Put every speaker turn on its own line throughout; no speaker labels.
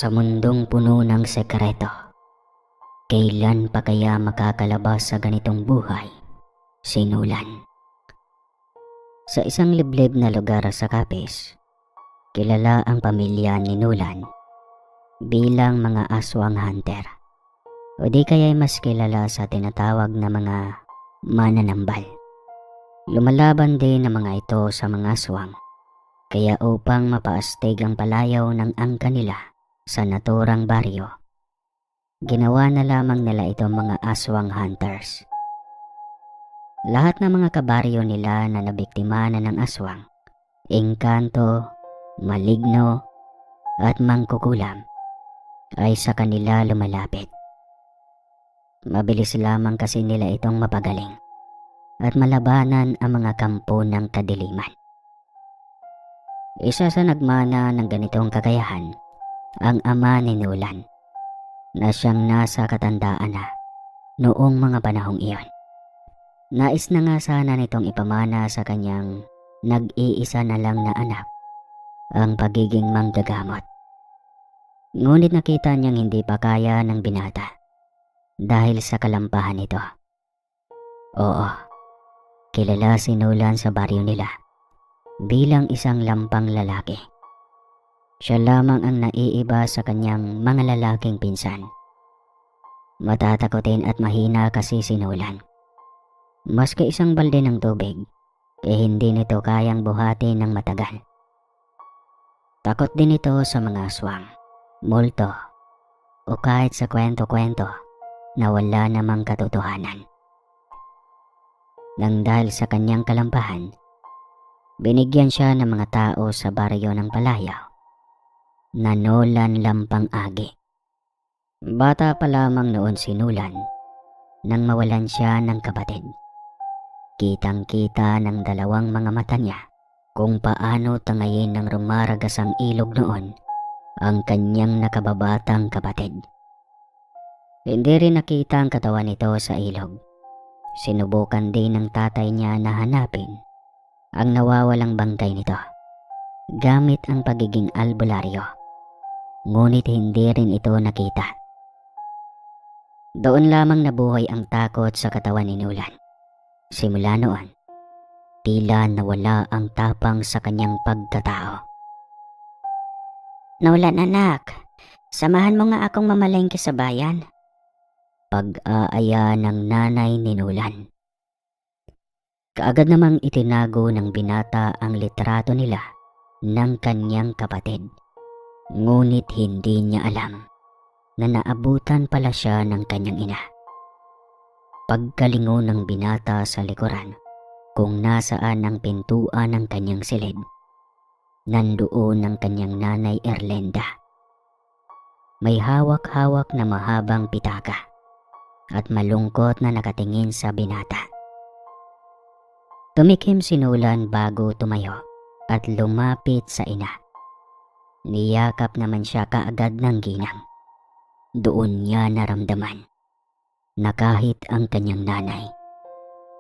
Sa mundong puno ng sekreto, kailan pa kaya makakalabas sa ganitong buhay si Nolan? Sa isang liblib na lugar sa Capiz, kilala ang pamilya ni Nolan bilang mga aswang hunter, o di kaya'y mas kilala sa tinatawag na mga mananambal. Lumalaban din ang mga ito sa mga aswang, kaya upang mapaastig ang palayaw ng angka nila sa naturang baryo, ginawa na lamang nila itong mga aswang hunters. Lahat ng mga kabaryo nila na nabiktima na ng aswang, engkanto, maligno at mangkukulam ay sa kanila lumalapit. Mabilis lamang kasi nila itong mapagaling at malabanan ang mga kampo ng kadiliman. Isa sa nagmana ng ganitong kakayahan ang ama ni Nolan, na siyang nasa katandaan na noong mga panahong iyon. Nais na nga sana nitong ipamana sa kanyang nag-iisa na lang na anak ang pagiging manggagamot. Ngunit nakita niyang hindi pa kaya ng binata dahil sa kalampahan nito. Oo, kilala si Nolan sa baryo nila bilang isang lampang lalaki. Siya lamang ang naiiba sa kanyang mga lalaking pinsan. Matatakotin at mahina kasi si Nolan. Maski isang balde ng tubig, hindi nito kayang buhatin ng matagal. Takot din ito sa mga aswang, multo, o kahit sa kwento-kwento na wala namang katotohanan. Nang dahil sa kanyang kalampahan, binigyan siya ng mga tao sa baryo ng Palayaw na Nolan Lampang Agi. Bata pa lamang noon si Nolan nang mawalan siya ng kapatid. Kitang-kita ng dalawang mga mata niya kung paano tangayin ng rumaragas ang ilog noon ang kanyang nakababatang kapatid. Hindi rin nakita ang katawan nito sa ilog. Sinubukan din ng tatay niya na hanapin ang nawawalang bangkay nito gamit ang pagiging albularyo, ngunit hindi rin ito nakita. Doon lamang nabuhay ang takot sa katawan ni Nolan. Simula noon, tila nawala ang tapang sa kanyang pagkatao. "Nolan anak, samahan mo nga akong mamalengke sa bayan," pag-aaya ng nanay ni Nolan. Kaagad namang itinago ng binata ang litrato nila ng kanyang kapatid. Ngunit hindi niya alam na naabutan pala siya ng kanyang ina. Pagkalingon ng binata sa likuran kung nasaan ang pintuan ng kanyang silid, nandoon ang kanyang nanay Erlenda. May hawak-hawak na mahabang pitaka at malungkot na nakatingin sa binata. Tumikim si Nolan bago tumayo at lumapit sa ina. Niyakap naman siya kaagad ng ginang. Doon niya naramdaman na kahit ang kanyang nanay,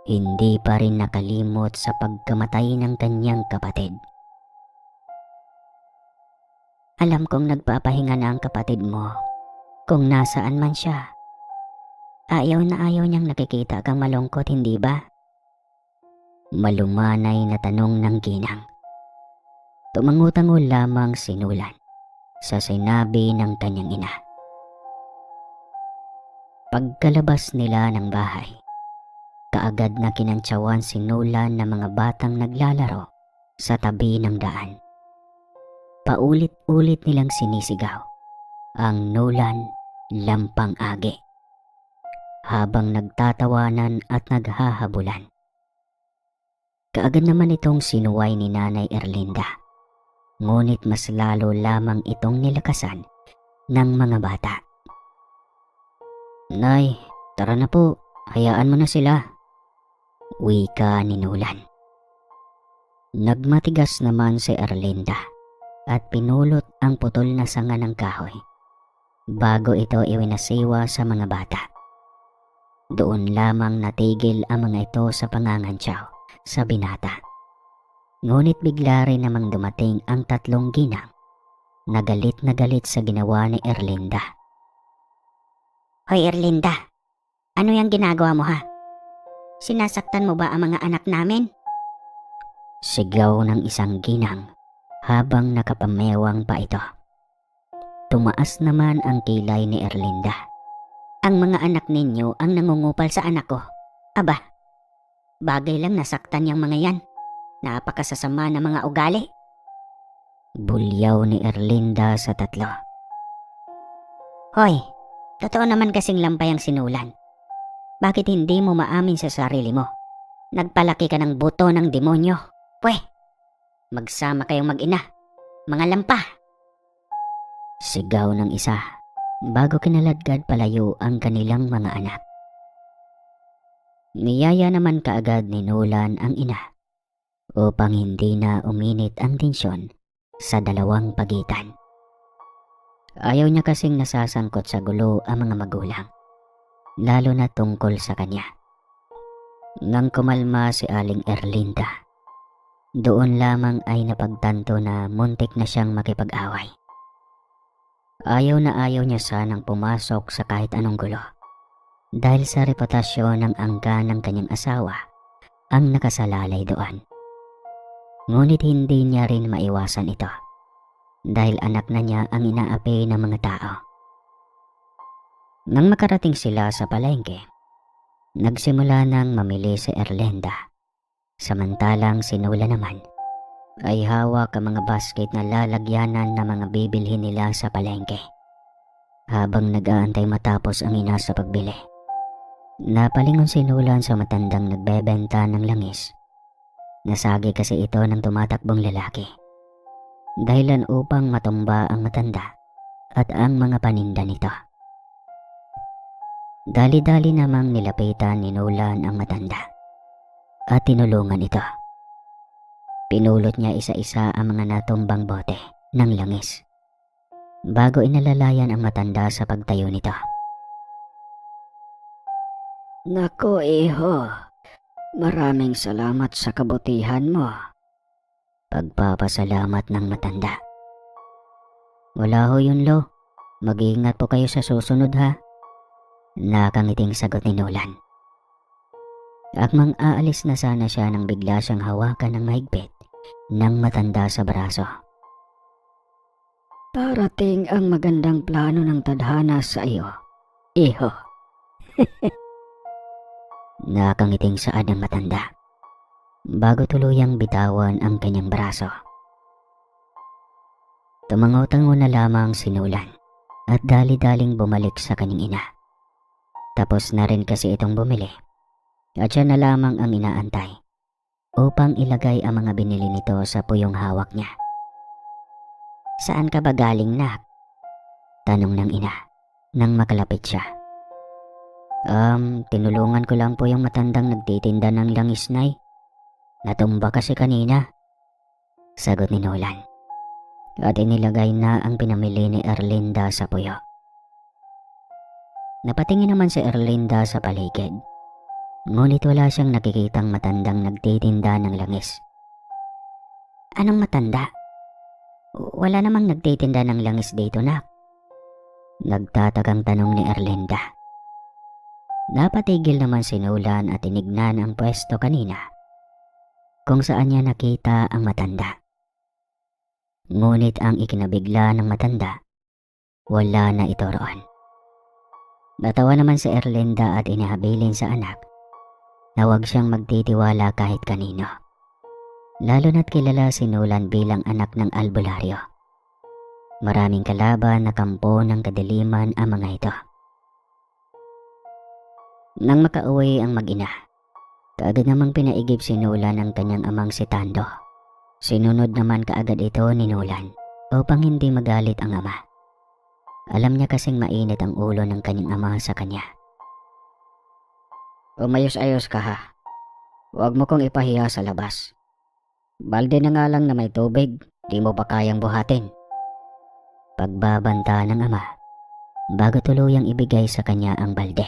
hindi pa rin nakalimot sa pagkamatay ng kanyang kapatid. "Alam kong nagpapahinga na ang kapatid mo kung nasaan man siya. Ayaw na ayaw niyang nakikita kang malungkot, hindi ba?" Malumanay na tanong ng ginang. Tumango-tango lamang si Nolan sa sinabi ng kanyang ina. Pagkalabas nila ng bahay, kaagad na kinantsawan si Nolan ng mga batang naglalaro sa tabi ng daan. Paulit-ulit nilang sinisigaw ang Nolan Lampang Agi habang nagtatawanan at naghahabulan. Kaagad naman itong sinuway ni Nanay Erlinda, ngunit mas lalo lamang itong nilakasan ng mga bata. "Nay, tara na po, hayaan mo na sila," wika ni Nolan. Nagmatigas naman si Erlinda at pinulot ang putol na sanga ng kahoy bago ito iwinasiwa sa mga bata. Doon lamang natigil ang mga ito sa pangangantsaw sa binata. Ngunit bigla rin namang dumating ang tatlong ginang na galit sa ginawa ni Erlinda. Hoy Erlinda, ano yung ginagawa mo ha? Sinasaktan mo ba ang mga anak namin? Sigaw ng isang ginang habang nakapamewang pa ito. Tumaas naman ang kilay ni Erlinda. Ang mga anak ninyo ang nangungupal sa anak ko. Aba, bagay lang nasaktan yung mga yan. Napakasasama na mga ugali. Bulyaw ni Erlinda sa tatlo. Hoy, totoo naman kasing lampay ang sinulan. Bakit hindi mo maamin sa sarili mo? Nagpalaki ka ng buto ng demonyo. Pweh, magsama kayong mag-ina. Mga lampa. Sigaw ng isa bago kinaladkad palayo ang kanilang mga anak. Niyaya naman kaagad ni Nolan ang ina upang hindi na uminit ang tensyon sa dalawang pagitan. Ayaw niya kasing nasasangkot sa gulo ang mga magulang, lalo na tungkol sa kanya. Nang kumalma si Aling Erlinda, doon lamang ay napagtanto na muntik na siyang makipag-away. Ayaw na ayaw niya sanang pumasok sa kahit anong gulo dahil sa reputasyon ng angka ng kanyang asawa ang nakasalalay doon. Ngunit hindi niya rin maiwasan ito dahil anak na niya ang inaapi ng mga tao. Nang makarating sila sa palengke, nagsimula nang mamili si Erlinda, samantalang si Nola naman ay hawak ang mga basket na lalagyanan ng mga bibilhin nila sa palengke. Habang nag-aantay matapos ang ina sa pagbili, napalingon si Nolan sa matandang nagbebenta ng langis. Nasagi kasi ito ng tumatakbong lalaki, dahilan upang matumba ang matanda at ang mga paninda nito. Dali-dali namang nilapitan ni Nolan ang matanda at tinulungan ito. Pinulot niya isa-isa ang mga natumbang bote ng langis bago inalalayan ang matanda sa pagtayo nito. Nako iho, maraming salamat sa kabutihan mo. Pagpapasalamat ng matanda. Wala ho yun lo, mag-iingat po kayo sa susunod ha. Nakangiting sagot ni Nolan. Akmang aalis na sana siya nang bigla siyang hawakan ng mahigpit ng matanda sa braso. Parating ang magandang plano ng tadhana sa iyo, iho. Nakangiting saad ng matanda bago tuluyang bitawan ang kanyang braso. Tumango-tango na lamang si Nolan at dali-daling bumalik sa kanyang ina. Tapos na rin kasi itong bumili at siya na lamang ang inaantay upang ilagay ang mga binili nito sa puyong hawak niya. Saan ka ba galing, nak? Tanong ng ina nang makalapit siya. Tinulungan ko lang po yung matandang nagtitinda ng langis, nay. Natumba kasi kanina, sagot ni Nolan. At inilagay na ang pinamili ni Erlinda sa puyo. Napatingin naman si Erlinda sa paligid, ngunit wala siyang nakikitang matandang nagtitinda ng langis. Anong matanda? Wala namang nagtitinda ng langis dito, nak. Nagtatakang tanong ni Erlinda. Napatigil naman si Nolan at tinignan ang pwesto kanina kung saan niya nakita ang matanda. Ngunit ang ikinabigla ng matanda, wala na ito roon. Natawa naman si Erlinda at inihabilin sa anak na huwag siyang magtitiwala kahit kanino. Lalo na't kilala si Nolan bilang anak ng albularyo. Maraming kalaban na kampo ng kadiliman ang mga ito. Nang makauwi ang mag-ina, kaagad namang pinaigib si Nolan ang kanyang amang si Tando. Sinunod naman kaagad ito ni Nolan upang hindi magalit ang ama. Alam niya kasing mainit ang ulo ng kanyang ama sa kanya. Umayos-ayos ka ha. Huwag mo kong ipahiya sa labas. Balde na nga lang na may tubig, di mo pa kayang buhatin. Pagbabanta ng ama bago tuluyang ibigay sa kanya ang balde.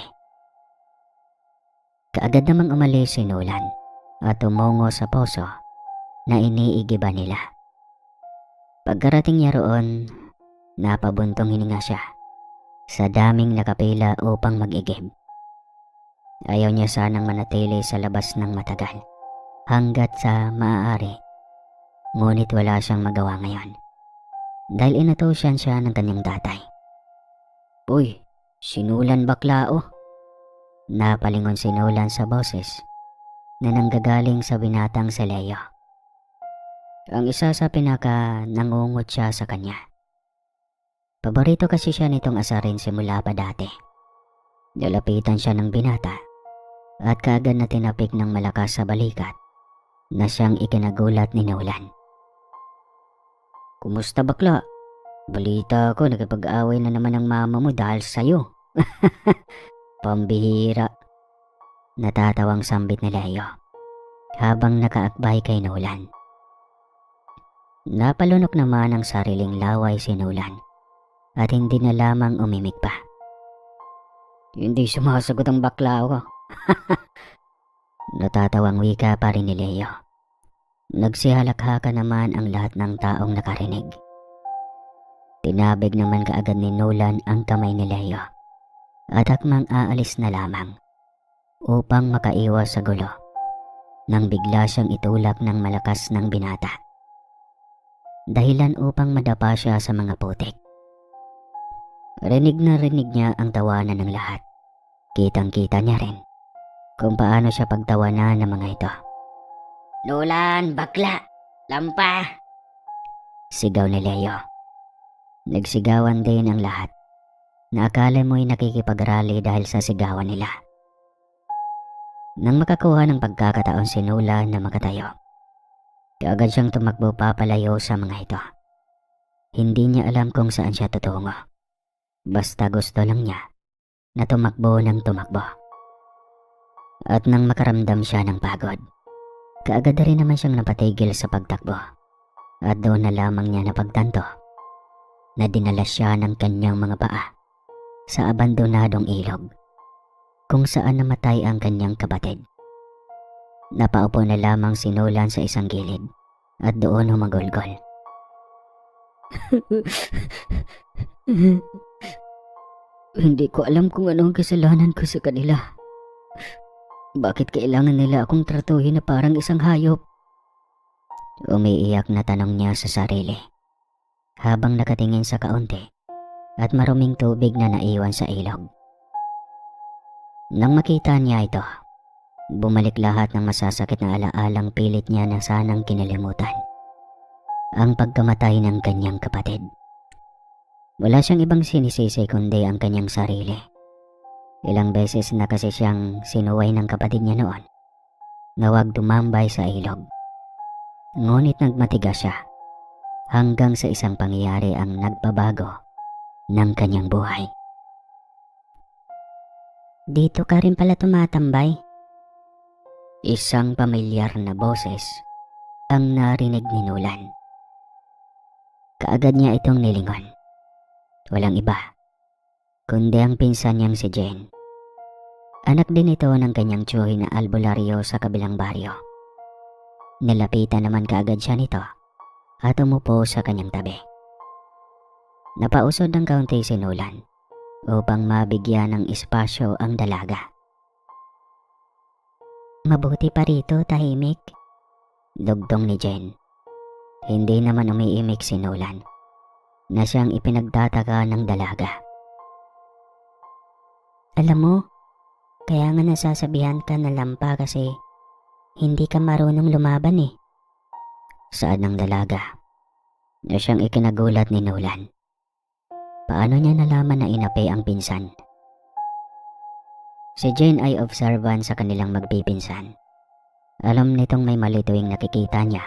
Kaagad namang umalis si Nolan at tumungo sa poso na iniigiba nila. Pagkarating niya roon, Napabuntong hininga siya sa daming nakapila upang mag-igib. Ayaw niya sanang manatili sa labas ng matagal hanggat sa maaari. Ngunit wala siyang magawa ngayon dahil inatosyan siya ng kanyang tatay. "Uy, sinulan baklao." Napalingon si Nolan sa boses na nanggagaling sa binatang si Leo. Ang isa sa pinaka nangungot siya sa kanya. Paborito kasi siya nitong asarin simula pa dati. Nalapitan siya ng binata at kaagad na tinapik ng malakas sa balikat na siyang ikinagulat ni Nolan. "Kumusta bakla? Balita ko nakipag-away na naman ang mama mo dahil sa'yo." "Pambihira." Natatawang sambit ni Leo habang nakaakbay kay Nolan. Napalunok naman ang sariling laway si Nolan at hindi na lamang umimik pa. "Hindi sumasagot ang bakla ko." Natatawang wika pa rin ni Leo. Nagsihalakhaka naman ang lahat ng taong nakarinig. Tinabig naman kaagad ni Nolan ang kamay ni Leo at akmang aalis na lamang upang makaiwas sa gulo nang bigla siyang itulak ng malakas ng binata. Dahilan upang madapa siya sa mga putik. Rinig na rinig niya ang tawanan ng lahat. Kitang-kita niya rin kung paano siya pagtawanan ng mga ito. "Nolan, bakla! Lampa!" sigaw ni Leo. Nagsigawan din ang lahat na akala mo'y nakikipagrally dahil sa sigawan nila. Nang makakuha ng pagkakataon si Nolan na makatayo, kaagad siyang tumakbo papalayo sa mga ito. Hindi niya alam kung saan siya tutungo. Basta gusto lang niya na tumakbo ng tumakbo. At nang makaramdam siya ng pagod, kaagad na rin naman siyang napatigil sa pagtakbo. At doon na lamang niya napagtanto na dinala siya ng kanyang mga paa sa abandonadong ilog kung saan namatay ang kanyang kapatid. Napaupo na lamang si Nolan sa isang gilid at doon humagulgol. "Hindi ko alam kung ano ang kasalanan ko sa kanila. Bakit kailangan nila akong tratuhin na parang isang hayop?" Umiiyak na tanong niya sa sarili habang nakatingin sa kaunti at maruming tubig na naiwan sa ilog. Nang makita niya ito, bumalik lahat ng masasakit na alaalang pilit niya na sanang kinalimutan. Ang pagkamatay ng kanyang kapatid. Wala siyang ibang sinisisi kundi ang kanyang sarili. Ilang beses na kasi siyang sinuway ng kapatid niya noon na huwag tumambay sa ilog. Ngunit nagmatigas siya hanggang sa isang pangyayari ang nagbabago ng kanyang buhay. "Dito ka rin pala tumatambay?" Isang pamilyar na boses ang narinig ni Nolan. Kaagad niya itong nilingon. Walang iba kundi ang pinsan niyang si Jane. Anak din ito ng kanyang tiyuhin na albularyo sa kabilang baryo. Nilapitan naman kaagad siya nito at umupo sa kanyang tabi. Napausod ng kaunti si Nolan upang mabigyan ng espasyo ang dalaga. "Mabuti pa rito, tahimik," dugtong ni Jane. Hindi naman umiimik si Nolan na siyang ipinagtataka ng dalaga. "Alam mo, kaya nga nasasabihan ka na lampa kasi hindi ka marunong lumaban eh." Saad ng dalaga na siyang ikinagulat ni Nolan. Paano niya nalaman na inapi ang pinsan? Si Jane ay observant sa kanilang magpipinsan. Alam nitong may mali tuwing nakikita niya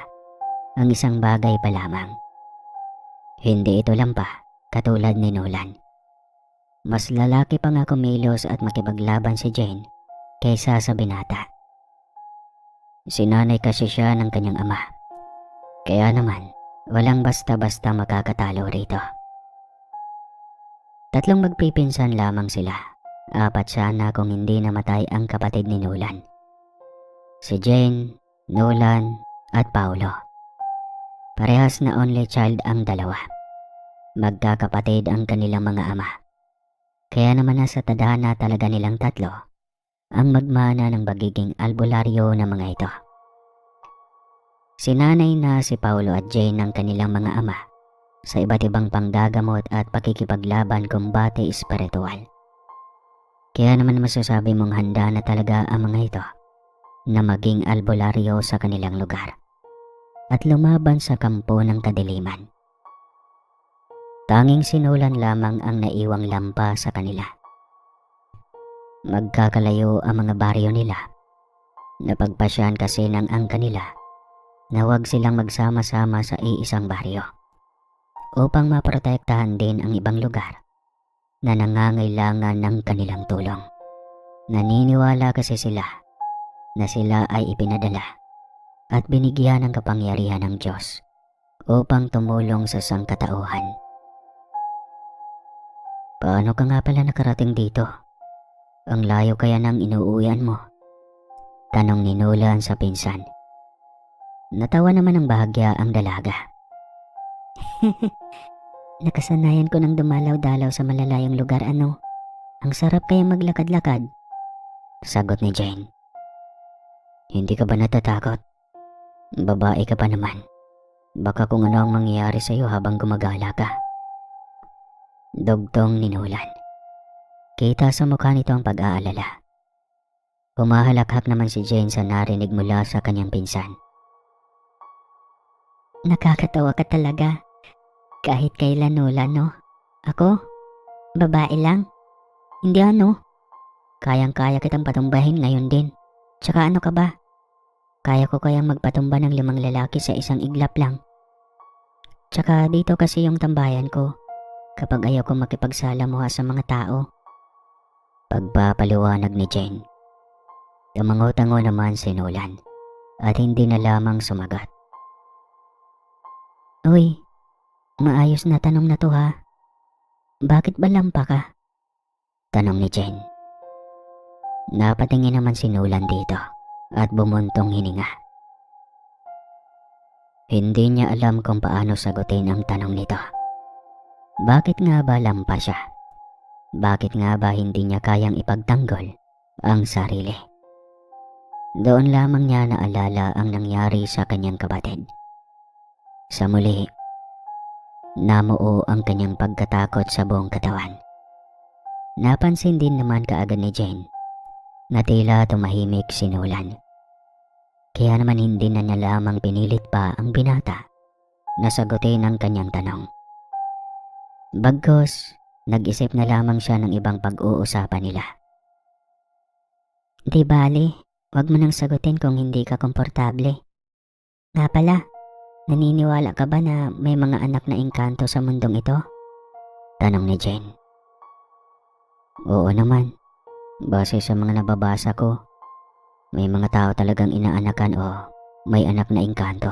ang isang bagay pa lamang. Hindi ito lampa katulad ni Nolan. Mas lalaki pa nga kumilos at makipaglaban si Jane kaysa sa binata. Sinanay kasi siya ng kanyang ama. Kaya naman, walang basta-basta makakatalo rito. Tatlong magpipinsan lamang sila. 4 sana kung hindi namatay ang kapatid ni Nolan. Si Jane, Nolan, at Paulo. Parehas na only child ang dalawa. Magkakapatid ang kanilang mga ama. Kaya naman nasa tadhana talaga nilang tatlo ang magmana ng magiging albularyo ng mga ito. Si nanay na si Paulo at Jane ang kanilang mga ama sa iba't ibang panggagamot at pakikipaglaban kumbate espiritual. Kaya naman masasabi mong handa na talaga ang mga ito na maging albularyo sa kanilang lugar at lumaban sa kampo ng kadiliman. Tanging sinulan lamang ang naiwang lampa sa kanila. Magkakalayo ang mga baryo nila. Napagpasyan kasi ng angka nila na huwag silang magsama-sama sa iisang baryo upang maprotektahan din ang ibang lugar na nangangailangan ng kanilang tulong. Naniniwala kasi sila na sila ay ipinadala at binigyan ng kapangyarihan ng Diyos upang tumulong sa sangkatauhan. Paano ka nga pala nakarating dito? Ang layo kaya ng inuuwian mo? Tanong ni Nolan sa pinsan. Natawa naman ng bahagya ang dalaga. Nakasanayan ko ng dumalaw-dalaw sa malalayong lugar ano. Ang sarap kaya maglakad-lakad. Sagot ni Jane. Hindi ka ba natatakot? Babae ka pa naman. Baka kung ano ang mangyayari sa iyo habang gumagala ka. Dugtong ni Nolan. Kita sa mukha nito ang pag-aalala. Humahalakhak naman si Jane sa narinig mula sa kanyang pinsan. Nakakatawa ka talaga. Kahit kailan Nolan, no? Ako? Babae lang? Hindi ano? Kayang-kaya kitang patumbahin ngayon din. Tsaka ano ka ba? Kaya ko kayang magpatumba ng 5 lalaki sa isang iglap lang. Tsaka dito kasi yung tambayan ko kapag ayaw ko makipagsalamuha sa mga tao. Pagpapaliwanag ni Jane. Tumango-tango naman si Nolan at hindi na lamang sumagot. Uy, maayos na tanong na to ha. Bakit ba lampa ka? Tanong ni Jane. Napatingin naman si Nolan dito at bumuntong hininga. Hindi niya alam kung paano sagutin ang tanong nito. Bakit nga ba lampa siya? Bakit nga ba hindi niya kayang ipagtanggol ang sarili? Doon lamang niya naalala ang nangyari sa kanyang kapatid. Sa muli, namuo ang kanyang pagkatakot sa buong katawan. Napansin din naman kaagad ni Jane na tila tumahimik si Nolan. Kaya naman hindi na niya lamang pinilit pa ang binata na sagutin ang kanyang tanong. Bagkus, nag-isip na lamang siya ng ibang pag-uusapan nila. Di bali, wag mo nang sagutin kung hindi ka komportable. Nga pala, naniniwala ka ba na may mga anak na engkanto sa mundong ito? Tanong ni Jane. Oo naman. Base sa mga nababasa ko, may mga tao talagang inaanakan o may anak na engkanto.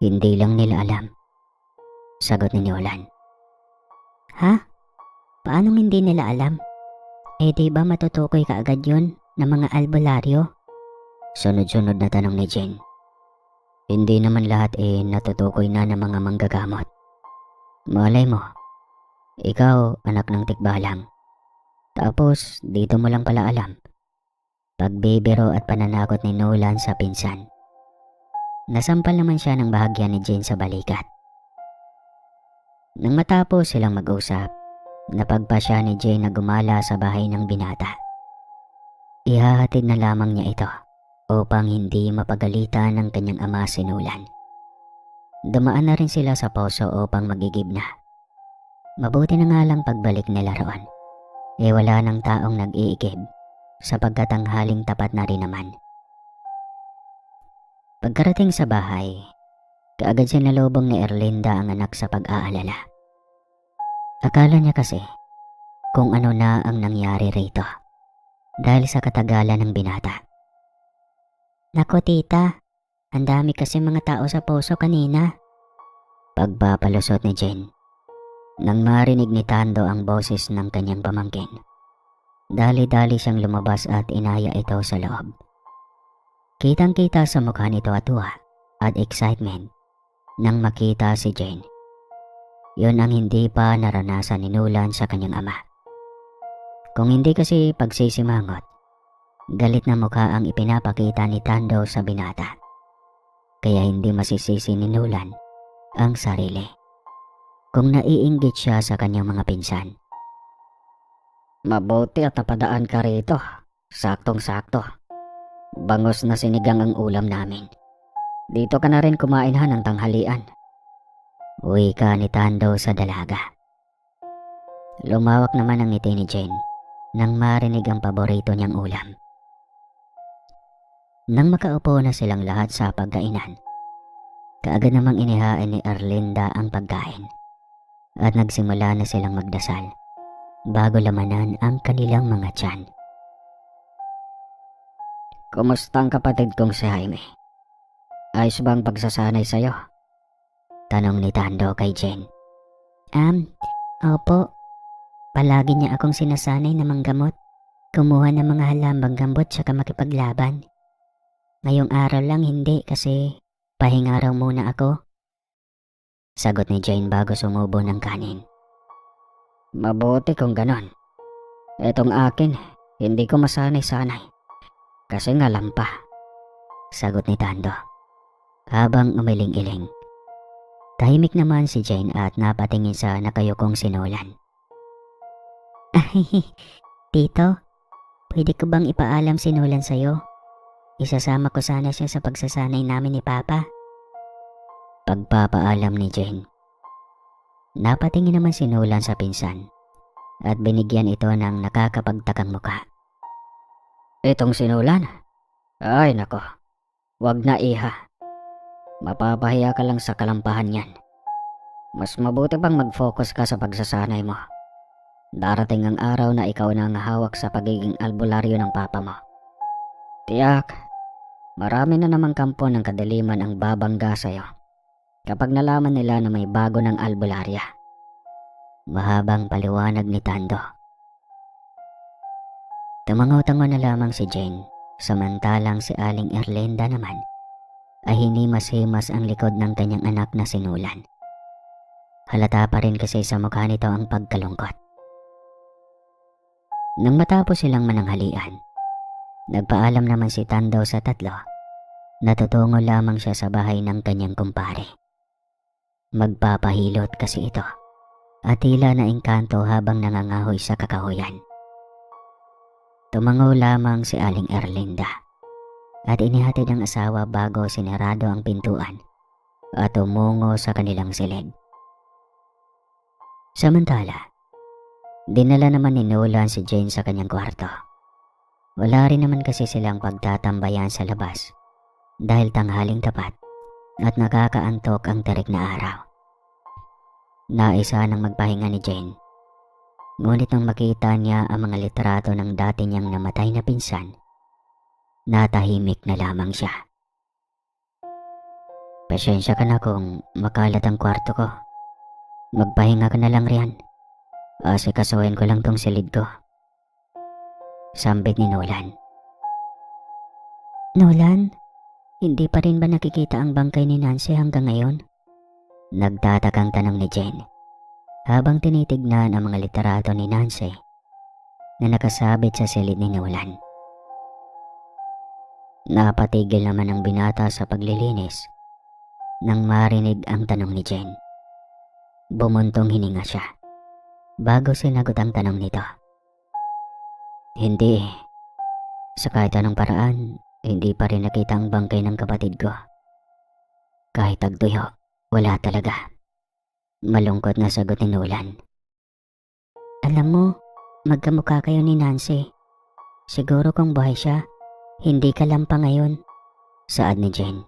Hindi lang nila alam. Sagot ni Nolan. Ha? Paanong hindi nila alam? Eh di ba matutukoy kaagad yun ng mga albularyo? Sunod-sunod na tanong ni Jane. Hindi naman lahat natutukoy na ng mga manggagamot. Malay mo, ikaw anak ng tikbalang. Tapos dito mo lang pala alam. Pagbibiro at pananakot ni Nolan sa pinsan. Nasampal naman siya ng bahagya ni Jane sa balikat. Nang matapos silang mag-usap, napagpasya ni Jane na gumala sa bahay ng binata. Ihahatid na lamang niya ito upang hindi mapagalitan ng kanyang ama si Nolan. Dumaan na rin sila sa poso upang magigib na. Mabuti na nga lang pagbalik nila roon. Wala nang taong nag-iigib sapagkat ang haling tapat na rin naman. Pagkarating sa bahay, kaagad sinalubong ni Erlinda ang anak sa pag-aalala. Akala niya kasi kung ano na ang nangyari rito dahil sa katagalan ng binata. Nako tita, ang dami kasi mga tao sa poso kanina. Pagpapalusot ni Jane nang marinig ni Tando ang boses ng kanyang pamangkin. Dali-dali siyang lumabas at inaya ito sa loob. Kitang-kita sa mukha nito at tuwa at excitement nang makita si Jane. Yun ang hindi pa naranasan ni Nolan sa kanyang ama. Kung hindi kasi pagsisimangot, galit na mukha ang ipinapakita ni Tando sa binata. Kaya hindi masisisi ni Nolan ang sarili kung naiinggit siya sa kanyang mga pinsan. Mabuti at napadaan ka rito. Saktong-sakto. Bangos na sinigang ang ulam namin. Dito ka na rin kumain ng tanghalian. Uwi ka ni Tando sa dalaga. Lumawak naman ang ngiti ni Jane nang marinig ang paborito niyang ulam. Nang makaupo na silang lahat sa pagkainan, kaagad namang inihain ni Erlinda ang pagkain at nagsimula na silang magdasal bago lamanan ang kanilang mga tiyan. Kumusta ang kapatid kong si Jaime? Ayos ba ang pagsasanay sa'yo? Tanong ni Tando kay Jane. Opo. Palagi niya akong sinasanay na manggamot, kumuha ng mga halambang gambot tsaka makipaglaban. Ngayong araw lang hindi kasi pahinga raw muna ako. Sagot ni Jane bago sumubo ng kanin. Mabuti kung ganon. Etong akin, hindi ko masanay-sanay. Kasi nga lampa. Sagot ni Tando habang umiling-iling. Tahimik naman si Jane at napatingin sa nakayukong si Nolan. Ay, Tito, pwede ko bang ipaalam si Nolan sa'yo? Isasama ko sana siya sa pagsasanay namin ni Papa. Pagpapaalam ni Jane. Napatingin naman si Nolan sa pinsan at binigyan ito ng nakakapagtakang muka. Itong si Nolan? Ay nako, wag na iha. Mapapahiya ka lang sa kalampahan yan. Mas mabuti pang mag-focus ka sa pagsasanay mo. Darating ang araw na ikaw na ang hawak sa pagiging albularyo ng papa mo. Tiyak, marami na namang kampo ng kadiliman ang babangga sa'yo kapag nalaman nila na may bago ng albularya. Mahabang paliwanag ni Tando. Tumangaw-tango na lamang si Jane, samantalang si Aling Erlinda naman ay hinimas-himas ang likod ng kanyang anak na si Nolan. Halata pa rin kasi sa mukha nito ang pagkalungkot. Nang matapos silang mananghalian, nagpaalam naman si Tando sa tatlo na tutungo lamang siya sa bahay ng kanyang kumpare. Magpapahilot kasi ito at tila na engkanto habang nangangahoy sa kakahuyan. Tumango lamang si Aling Erlinda at inihatid ang asawa bago sinarado ang pintuan at tumungo sa kanilang silid. Samantala, dinala naman ni Nolan si Jane sa kanyang kwarto. Wala rin naman kasi silang pagtatambayan sa labas dahil tanghaling tapat at nakakaantok ang terik na araw. Naisa nang magpahinga ni Jane. Ngunit nang makita niya ang mga litrato ng dati niyang namatay na pinsan, natahimik na lamang siya. Pasensya ka na kung makalat ang kwarto ko. Magpahinga ka na lang riyan. Asikasuhin ko lang tong silid ko. Sambit ni Nolan. Nolan, hindi pa rin ba nakikita ang bangkay ni Nancy hanggang ngayon? Nagtatakang tanong ni Jane habang tinitignan ang mga litrato ni Nancy na nakasabit sa silid ni Nolan. Napatigil naman ang binata sa paglilinis nang marinig ang tanong ni Jane. Bumuntong hininga siya bago sinagot ang tanong nito. Hindi. Sa kahit anong paraan, hindi pa rin nakita ang bangkay ng kapatid ko. Kahit tagtuyo, wala talaga. Malungkot na sagot ni Nolan. Alam mo, magkamukha kayo ni Nancy. Siguro kung buhay siya, hindi ka lang pa ngayon. Saad ni Jane.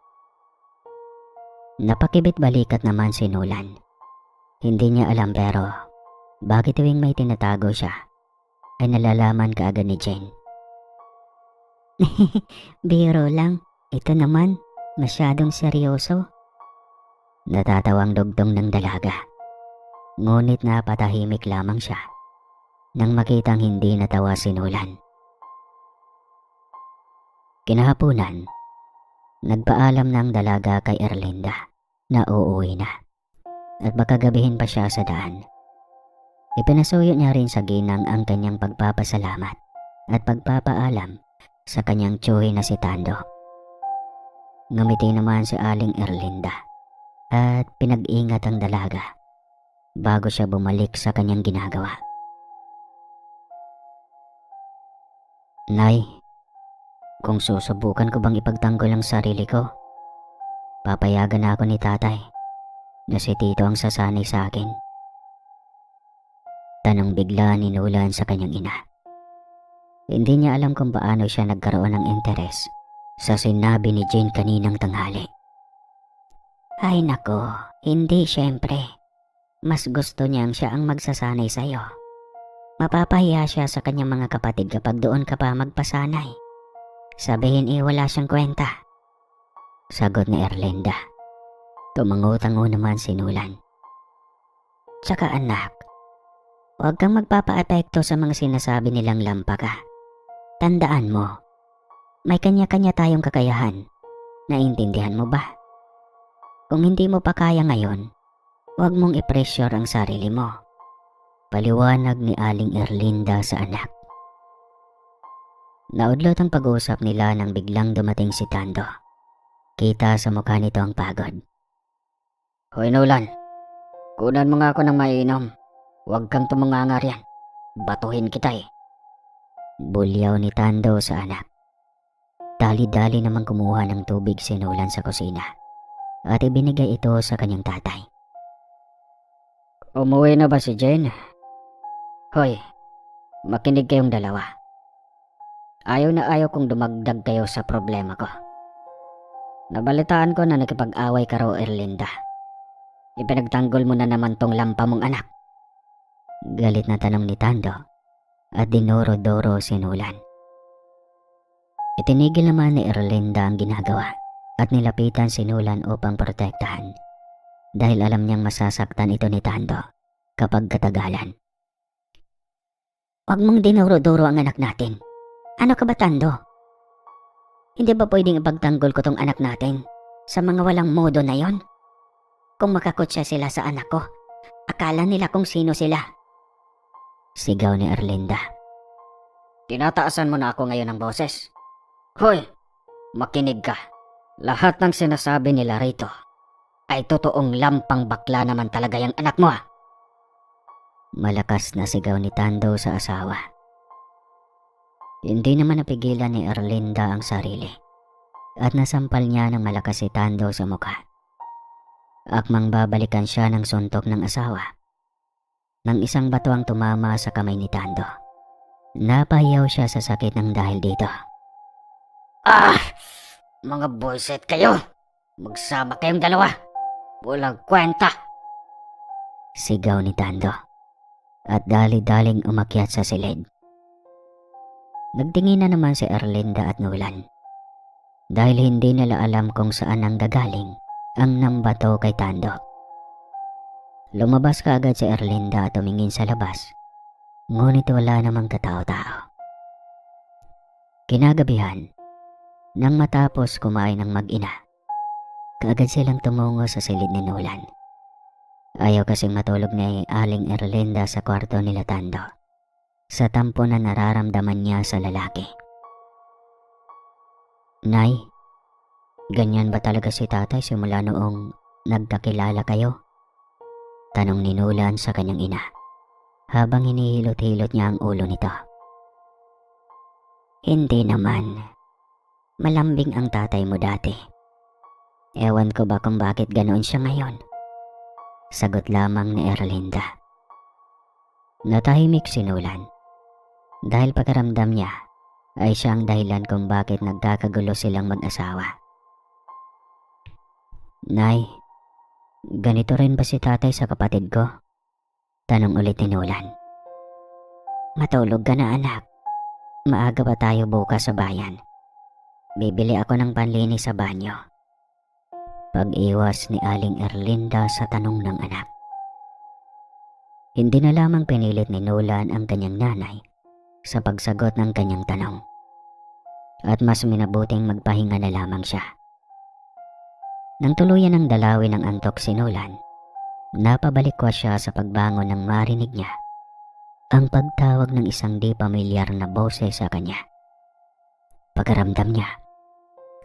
Napakibit balikat naman si Nolan. Hindi niya alam pero bakit tuwing may tinatago siya ay nalalaman kaagad ni Jane. Biro lang. Ito naman, masyadong seryoso. Natatawang dugtong ng dalaga. Ngunit napatahimik lamang siya nang makitang hindi natawa si Nolan. Kinahaponan, nagpaalam ng dalaga kay Erlinda na uuwi na. at baka gabihin pa siya sa daan. Ipinasuyo niya rin sa ginang ang kanyang pagpapasalamat at pagpapaalam sa kanyang tiyuhi na si Tando. Ngumiti naman si Aling Erlinda at pinag-ingat ang dalaga bago siya bumalik sa kanyang ginagawa. Nay, kung susubukan ko bang ipagtanggol ang sarili ko, papayagan na ako ni tatay na si Tito ang sasanay sa akin. Tanong bigla ni Nolan sa kanyang ina. Hindi niya alam kung paano siya nagkaroon ng interes sa sinabi ni Jane kaninang tanghali. Ay nako, hindi syempre. Mas gusto niyang siya ang magsasanay sa'yo. Mapapahiya siya sa kanyang mga kapatid kapag doon ka pa magpasanay. Sabihin wala siyang kwenta. Sagot ni Erlinda. Tumango-tango naman si Nolan. Tsaka anak, huwag kang magpapa-epekto sa mga sinasabi nilang lampa ka. Tandaan mo, may kanya-kanya tayong kakayahan. Naintindihan mo ba? Kung hindi mo pa kaya ngayon, huwag mong i-pressure ang sarili mo. Paliwanag ni Aling Erlinda sa anak. Naudlot ang pag-uusap nila nang biglang dumating si Tando. Kita sa mukha nito ang pagod. Hoy Nolan, kunan mo nga ako ng mainom. Huwag kang tumungangar yan. Batuhin kita Bulyaw ni Tando sa anak. Dali-dali naman kumuha ng tubig si Nolan sa kusina at ibinigay ito sa kanyang tatay. Umuwi na ba si Jane? Hoy, makinig kayong dalawa. Ayaw na ayaw kong dumagdag kayo sa problema ko. Nabalitaan ko na nakipag-away ka raw, Erlinda. Ipinagtanggol mo na naman tong lampa mong anak. Galit na tanong ni Tando at dinoro-doro si Nolan. Itinigil naman ni Erlinda ang ginagawa at nilapitan si Nolan upang protektahan dahil alam niyang masasaktan ito ni Tando kapag katagalan. Huwag mong dinuro-duro ang anak natin. Ano ka ba, Tando? Hindi ba pwedeng ipagtanggol ko tong anak natin sa mga walang modo na yon? Kung makakutsa sila sa anak ko, akala nila kung sino sila. Sigaw ni Erlinda. Tinataasan mo na ako ngayon ng boses. Hoy, makinig ka. Lahat ng sinasabi nila rito ay totoong lampang bakla naman talaga yung anak mo. Malakas na sigaw ni Tando sa asawa. Hindi naman napigilan ni Erlinda ang sarili at nasampal niya ng malakas si Tando sa mukha. Akmang babalikan siya ng suntok ng asawa nang isang bato ang tumama sa kamay ni Tando. Napahiyaw siya sa sakit ng dahil dito. Mga boyset kayo! Magsama kayong dalawa! Walang kwenta! Sigaw ni Tando at dali-daling umakyat sa silid. Nagtingin na naman si Erlinda at Nolan dahil hindi nila alam kung saan ang gagaling ang nambato kay Tando. Lumabas kaagad si Erlinda at tumingin sa labas, ngunit wala namang katao-tao. Kinagabihan, nang matapos kumain ng mag-ina, kaagad silang tumungo sa silid ni Nolan. Ayaw kasing matulog ni Aling Erlinda sa kwarto nila Tando sa tampo na nararamdaman niya sa lalaki. Nay, ganyan ba talaga si tatay simula noong nagkakilala kayo? Tanong ni Nolan sa kanyang ina habang hinihilot-hilot niya ang ulo nito. Hindi naman. Malambing ang tatay mo dati. Ewan ko ba kung bakit ganoon siya ngayon? Sagot lamang ni Erlinda. Natahimik si Nolan dahil pakiramdam niya ay siya ang dahilan kung bakit nagkakagulo silang mag-asawa. Nay, ganito rin ba si tatay sa kapatid ko? Tanong ulit ni Nolan. Matulog ka na anak. Maaga pa tayo bukas sa bayan. Bibili ako ng panlinis sa banyo. Pag-iwas ni Aling Erlinda sa tanong ng anak. Hindi na lamang pinilit ni Nolan ang kanyang nanay sa pagsagot ng kanyang tanong. At mas minabuting magpahinga na lamang siya. Nang tuluyan ng dalawin ng antok si Nolan, Napabalikwa siya sa pagbangon nang marinig niya ang pagtawag ng isang di pamilyar na boses sa kanya. Pagkaramdam niya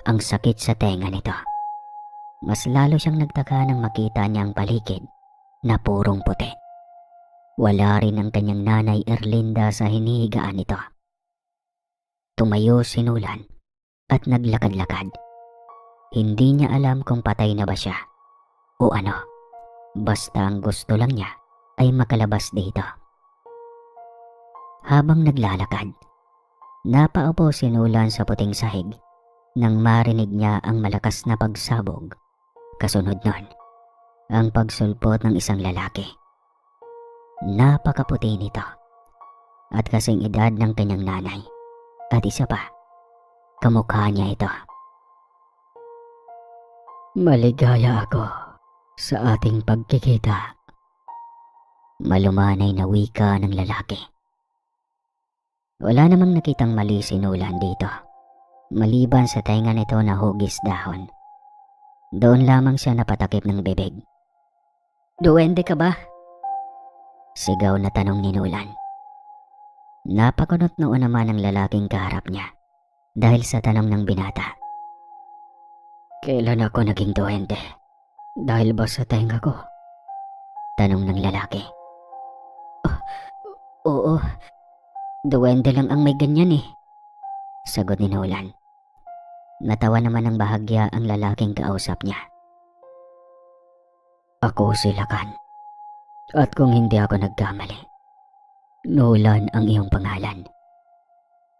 ang sakit sa tenga nito. Mas lalo siyang nagtaka nang makita niya ang paligid na purong puti. Wala rin ang kanyang nanay Erlinda sa hinihigaan nito. Tumayo si Nolan at naglakad-lakad. Hindi niya alam kung patay na ba siya o ano. Basta ang gusto lang niya ay makalabas dito. Habang naglalakad, napaupo si Nolan sa puting sahig nang marinig niya ang malakas na pagsabog. Kasunod nun, ang pagsulpot ng isang lalaki. Napakaputi nito at kasing edad ng kanyang nanay. At isa pa, kamukha niya ito. Maligaya ako sa ating pagkikita. Malumanay na wika ng lalaki. Wala namang nakitang mali si Nolan dito, maliban sa tainga nito na hugis dahon. Doon lamang siya napatakip ng bibig. "Duwende ka ba?" Sigaw na tanong ni Nolan. Napakunot noon naman ang lalaking kaharap niya dahil sa tanong ng binata. "Kailan ako naging duwende? Dahil ba sa tenga ko?" Tanong ng lalaki. "Oh, oo, duwende lang ang may ganyan eh," sagot ni Nolan. Natawa naman ng bahagya ang lalaking kausap niya. "Ako si Lakan. At kung hindi ako nagkamali, Nolan ang iyong pangalan."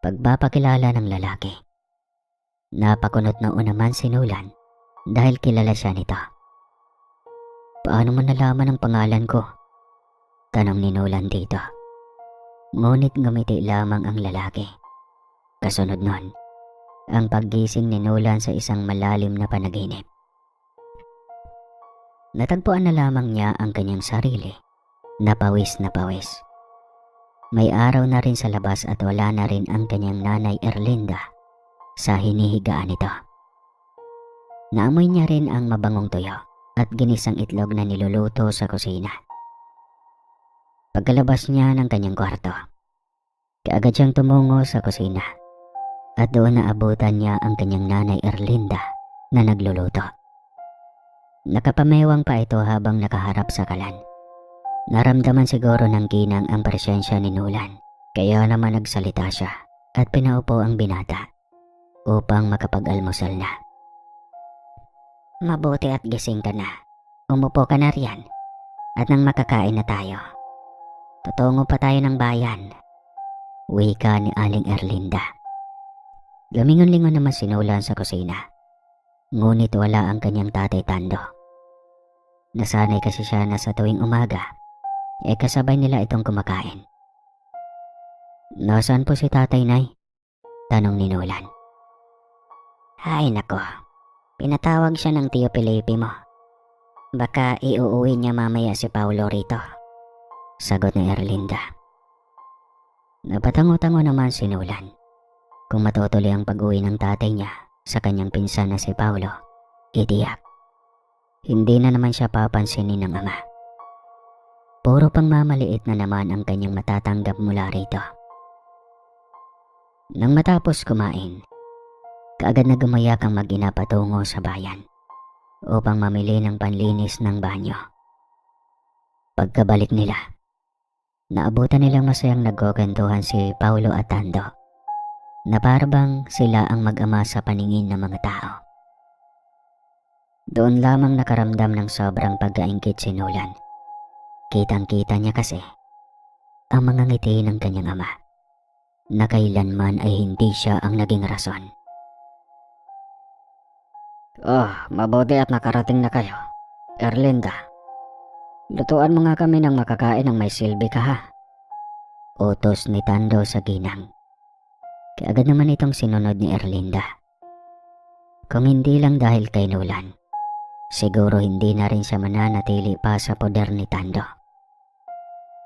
Pagpapakilala ng lalaki. Napakunot noon naman si Nolan dahil kilala siya nito. "Paano mo nalaman ang pangalan ko?" Tanong ni Nolan dito. Ngunit ngumiti lamang ang lalaki. Kasunod nun, ang paggising ni Nolan sa isang malalim na panaginip. Natagpuan na lamang niya ang kanyang sarili na pawis na pawis. May araw na rin sa labas at wala na rin ang kanyang nanay Erlinda sa hinihigaan nito. Naamoy niya rin ang mabangong tuyo at ginisang itlog na niluluto sa kusina. Pagkalabas niya ng kanyang kwarto, kaagad siyang tumungo sa kusina at doon naabutan niya ang kanyang nanay Erlinda na nagluluto. Nakapamewang pa ito habang nakaharap sa kalan. Naramdaman siguro ng ginang ang presensya ni Nolan, kaya naman nagsalita siya at pinaupo ang binata upang makapag-almusal na. "Mabuti at gising ka na. Umupo ka na riyan at nang makakain na tayo. Tutungo pa tayo ng bayan," wika ni Aling Erlinda. Lumingon-lingon naman si Nolan sa kusina, ngunit wala ang kanyang tatay Tando. Nasanay kasi siya na sa tuwing umaga, kasabay nila itong kumakain. "Nasaan po si tatay, Nay?" tanong ni Nolan. "Ay nako, pinatawag siya ng Tiyo Felipe mo. Baka iuuwi niya mamaya si Paulo rito," sagot ni Erlinda. Napatango-tango naman si Nolan. Kung matutuloy ang pag-uwi ng tatay niya sa kanyang pinsan na si Paulo, itiyak hindi na naman siya papansinin ng ama. Puro pang mamaliit na naman ang kanyang matatanggap mula rito. Nang matapos kumain, kaagad na gumayak ang mag-ina patungo sa bayan upang mamili ng panlinis ng banyo. Pagkabalik nila, naabutan nilang masayang nagkukentuhan si Paulo at Tando na parabang sila ang mag-ama sa paningin ng mga tao. Doon lamang nakaramdam ng sobrang pagkaingkit si Nolan. Kitang-kita niya kasi ang mga ngiti ng kanyang ama na kailanman ay hindi siya ang naging rason. "Oh, mabuti at nakarating na kayo. Erlinda, lutuan mo nga kami ng makakain ng may silbi ka ha," utos ni Tando sa ginang. Kaagad naman itong sinunod ni Erlinda. Kung hindi lang dahil kay Nolan, siguro hindi na rin siya mananatili pa sa poder ni Tando.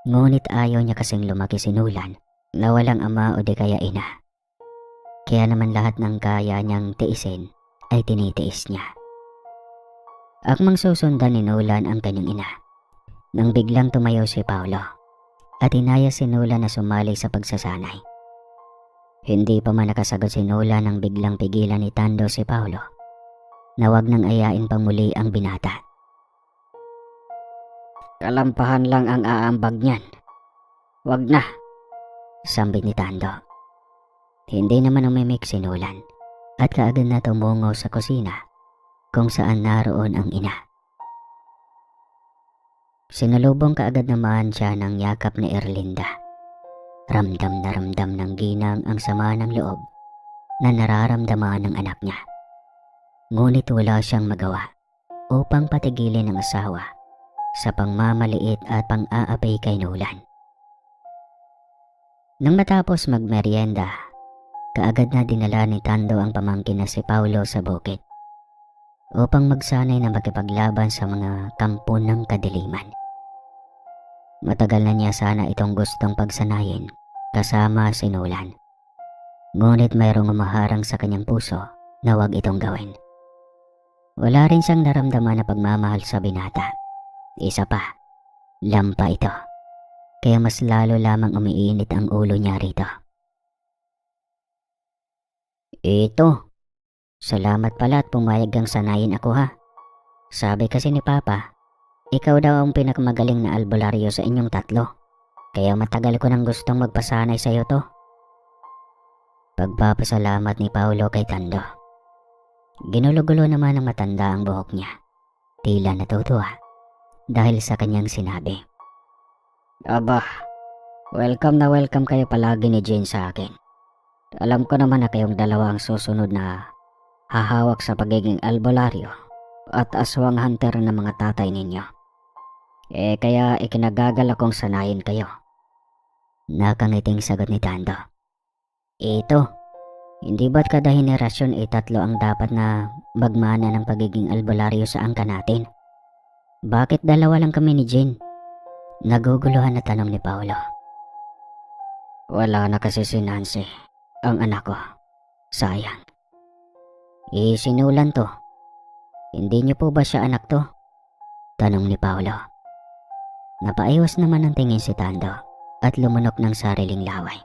Ngunit ayaw niya kasing lumaki si Nolan na walang ama o di kaya ina. Kaya naman lahat ng kaya niyang tiisin ay tinitiis niya. Akmang susundan ni Nolan ang kanyang ina nang biglang tumayo si Paolo at inaya si Nolan na sumali sa pagsasanay. Hindi pa man nakasagot si Nolan nang biglang pigilan ni Tando si Paolo na wag nang ayain pang muli ang binata. Kalampahan lang ang aambag niyan. Wag na, sambit ni Tando. Hindi naman umimik si Nolan at kaagad na tumungo sa kusina kung saan naroon ang ina. Sinalubong kaagad naman siya ng yakap ni Erlinda. Ramdam na ramdam ng ginang ang sama ng loob na nararamdaman ng anak niya. Ngunit wala siyang magawa upang patigilin ang asawa sa pangmamaliit at pang-aapay kay Nolan. Nang matapos magmeryenda, kaagad na dinala ni Tando ang pamangkin na si Paolo sa bukid upang magsanay na makipaglaban sa mga kampo ng kadiliman. Matagal na niya sana itong gustong pagsanayin kasama si Nolan. Ngunit mayroong umaharang sa kanyang puso na wag itong gawin. Wala rin siyang naramdaman na pagmamahal sa binata. Isa pa, lampa ito. Kaya mas lalo lamang umiinit ang ulo niya rito. Ito, salamat pala at pumayag kang sanayin ako ha. Sabi kasi ni Papa, ikaw daw ang pinakamagaling na albularyo sa inyong tatlo. Kaya matagal ko nang gustong magpasanay sa iyo to. Pagpapasalamat ni Paolo kay Tando. Ginulo-gulo naman ng matanda ang buhok niya. Tila natutuwa dahil sa kanyang sinabi. Aba, welcome na welcome kayo palagi ni Jane sa akin. Alam ko naman na kayong dalawa ang susunod na hahawak sa pagiging albularyo at aswang hunter ng mga tatay ninyo. Kaya ikinagagal akong sanayin kayo. Nakangiting sagot ni Tando. Ito, hindi ba't kada henerasyon tatlo ang dapat na magmana ng pagiging albularyo sa angka natin? Bakit dalawa lang kami ni Jane? Naguguluhan na tanong ni Paolo. Wala na kasi si Nancy, ang anak ko. Sayang. Sinulan to. Hindi niyo po ba siya anak to? Tanong ni Paolo. Napaiwas naman ng tingin si Tando at lumunok ng sariling laway.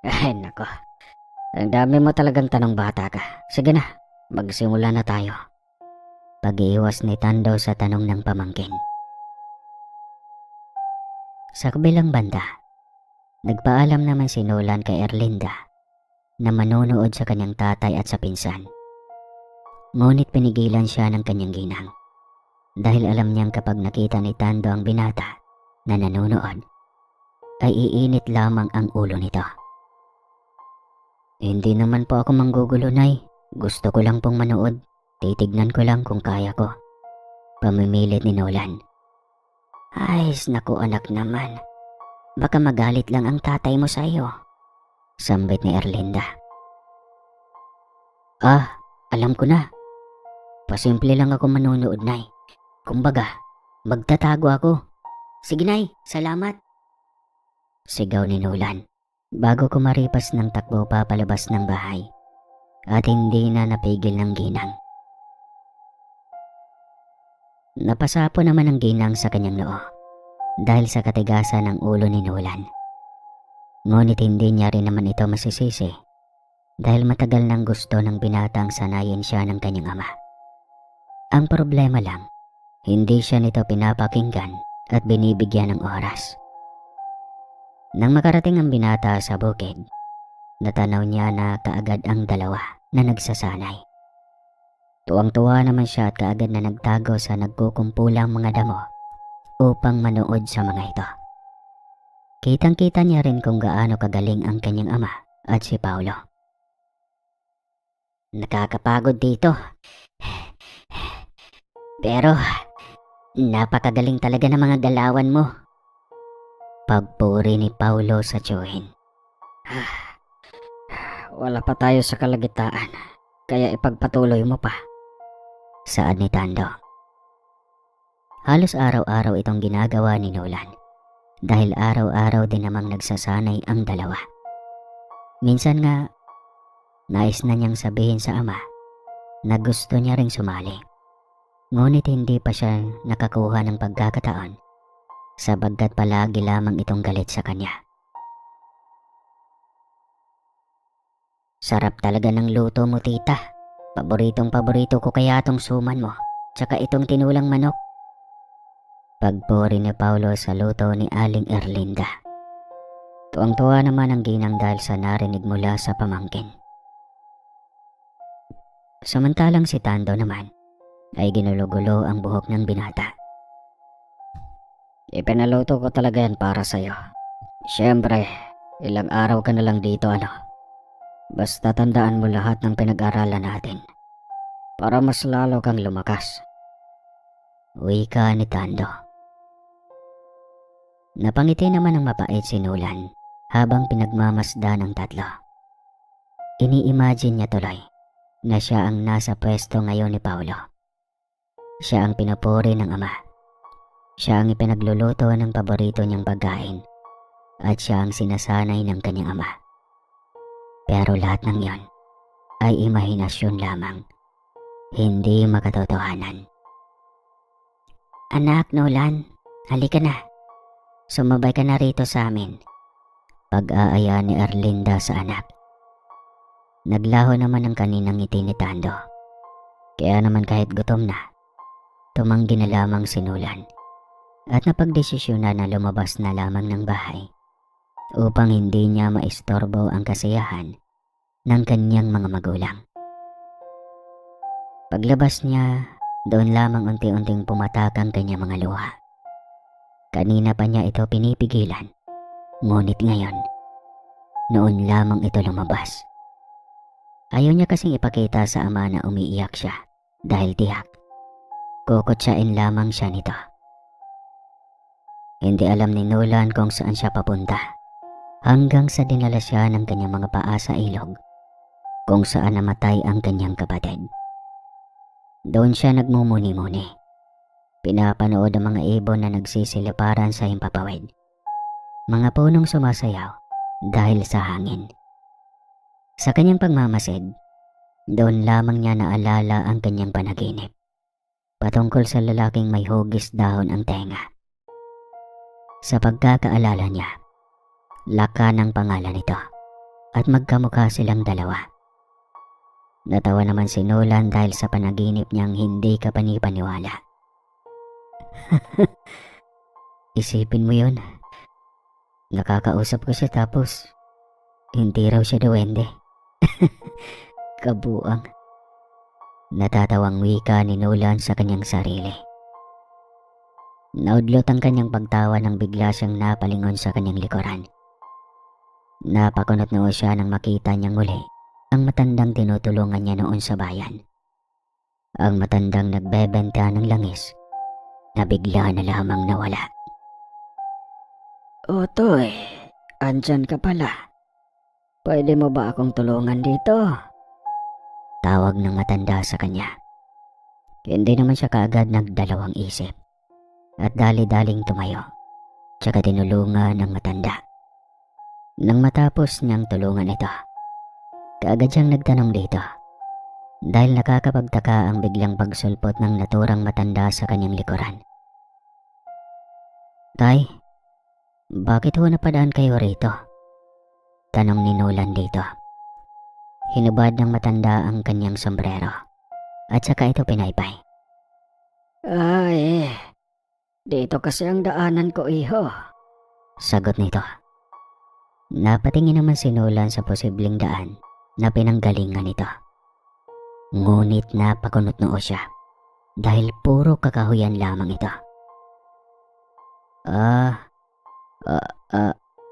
Ay nako, ang dami mo talagang tanong bata ka. Sige na, magsimula na tayo. Pag-iwas ni Tando sa tanong ng pamangkin. Sa kabilang banda, nagpaalam naman si Nolan kay Erlinda na manonood sa kanyang tatay at sa pinsan. Ngunit pinigilan siya ng kanyang ginang dahil alam niyang kapag nakita ni Tando ang binata na nanonood, ay iinit lamang ang ulo nito. Hindi naman po ako manggugulo, Nay. Gusto ko lang pong manood. Titignan ko lang kung kaya ko. Pamimilit ni Nolan. Ay, naku anak naman. Baka magalit lang ang tatay mo sa iyo. Sambit ni Erlinda. Alam ko na. Pasimple lang ako manonood, Nay. Kumbaga, magtatago ako. Sige, Nay, salamat. Sigaw ni Nolan bago kumaripas ng takbo papalabas ng bahay at hindi na napigil ng ginang. Napasapo naman ang ginang sa kanyang noo dahil sa katigasan ng ulo ni Nolan. Ngunit hindi niya rin naman ito masisisi dahil matagal nang gusto ng binatang sanayin siya ng kanyang ama. Ang problema lang, hindi siya nito pinapakinggan at binibigyan ng oras. Nang makarating ang binata sa bukid, natanaw niya na kaagad ang dalawa na nagsasanay. Tuwang-tuwa naman siya at kaagad na nagtago sa nagkukumpulang mga damo upang manood sa mga ito. Kitang-kita niya rin kung gaano kagaling ang kanyang ama at si Paolo. Nakakapagod dito. Pero napakagaling talaga ng mga galawan mo. Pagpuri ni Paolo sa tiyuhin. Wala pa tayo sa kalagitnaan, kaya ipagpatuloy mo pa. Saad ni Tando. Halos araw-araw itong ginagawa ni Nolan dahil araw-araw din namang nagsasanay ang dalawa. Minsan nga, nais na niyang sabihin sa ama na gusto niya ring sumali. Ngunit hindi pa siya nakakuha ng pagkakataon sapagkat palagi lamang itong galit sa kanya. Sarap talaga ng luto mo, tita. Paboritong-paborito ko kaya itong suman mo, tsaka itong tinulang manok. Pagpuri ni Paulo sa luto ni Aling Erlinda. Tuwang-tuwa naman ang ginang dahil sa narinig mula sa pamangkin. Samantalang si Tando naman ay ginulo-gulo ang buhok ng binata. Ipinaluto ko talaga yan para sa'yo. Siyempre, ilang araw ka na lang dito Basta tandaan mo lahat ng pinag-aralan natin para mas lalo kang lumakas. Wika ni Tando. Napangiti naman ang mapait si Nolan habang pinagmamasdan ng tatlo. Ini-imagine niya tuloy na siya ang nasa pwesto ngayon ni Paulo. Siya ang pinupuri ng ama. Siya ang ipinagluluto ng paborito niyang pagkain at siya ang sinasanay ng kanyang ama. Pero lahat ng yon ay imahinasyon lamang, hindi makatotohanan. Anak Nolan, halika na. Sumabay ka na rito sa amin. Pag-aaya ni Erlinda sa anak. Naglaho naman ang kaninang ngiti ni Tando. Kaya naman kahit gutom na, tumanggi na lamang si Nolan at napagdesisyonan na lumabas na lamang ng bahay upang hindi niya maistorbo ang kasiyahan ng kanyang mga magulang. Paglabas niya, doon lamang unti-unting pumatak ang kanyang mga luha. Kanina pa niya ito pinipigilan, ngunit ngayon, noon lamang ito lumabas. Ayaw niya kasing ipakita sa ama na umiiyak siya dahil tiyak, kukutsain lamang siya nito. Hindi alam ni Nolan kung saan siya papunta hanggang sa dinala siya ng kanyang mga paa sa ilog kung saan namatay ang kanyang kapatid. Doon siya nagmumuni-muni. Pinapanood ang mga ibon na nagsisiliparan sa himpapawid. Mga punong sumasayaw dahil sa hangin. Sa kanyang pagmamasid, doon lamang niya naalala ang kanyang panaginip patungkol sa lalaking may hugis dahon ang tenga. Sa pagkakaalala niya, Laka ng pangalan nito at magkamukha silang dalawa. Natawa naman si Nolan dahil sa panaginip niyang hindi kapanipaniwala. Isipin mo yun. Nakakausap ko siya tapos hindi raw siya duwende. Kabuang. Natatawang wika ni Nolan sa kanyang sarili. Naudlot ang kanyang pagtawa nang bigla siyang napalingon sa kanyang likuran. Napakunot noo siya nang makita niyang muli ang matandang tinutulungan niya noon sa bayan. Ang matandang nagbebenta ng langis na bigla na lamang nawala. Otoy, andyan ka pala. Pwede mo ba akong tulungan dito? Tawag ng matanda sa kanya. Hindi naman siya kaagad nagdalawang isip at dali-daling tumayo, tsaka tinulungan ng matanda. Nang matapos niyang tulungan ito, kaagad siyang nagtanong dito dahil nakakapagtaka ang biglang pagsulpot ng naturang matanda sa kanyang likuran. Tay, bakit ho napadaan kayo rito? Tanong ni Nolan dito. Hinubad ng matanda ang kanyang sombrero at saka ito pinaypay. Ay, dito kasi ang daanan ko, iho. Sagot nito. Napatingin naman si Nolan sa posibleng daan na pinanggalingan nito. Ngunit napakunot noo siya dahil puro kakahuyan lamang ito.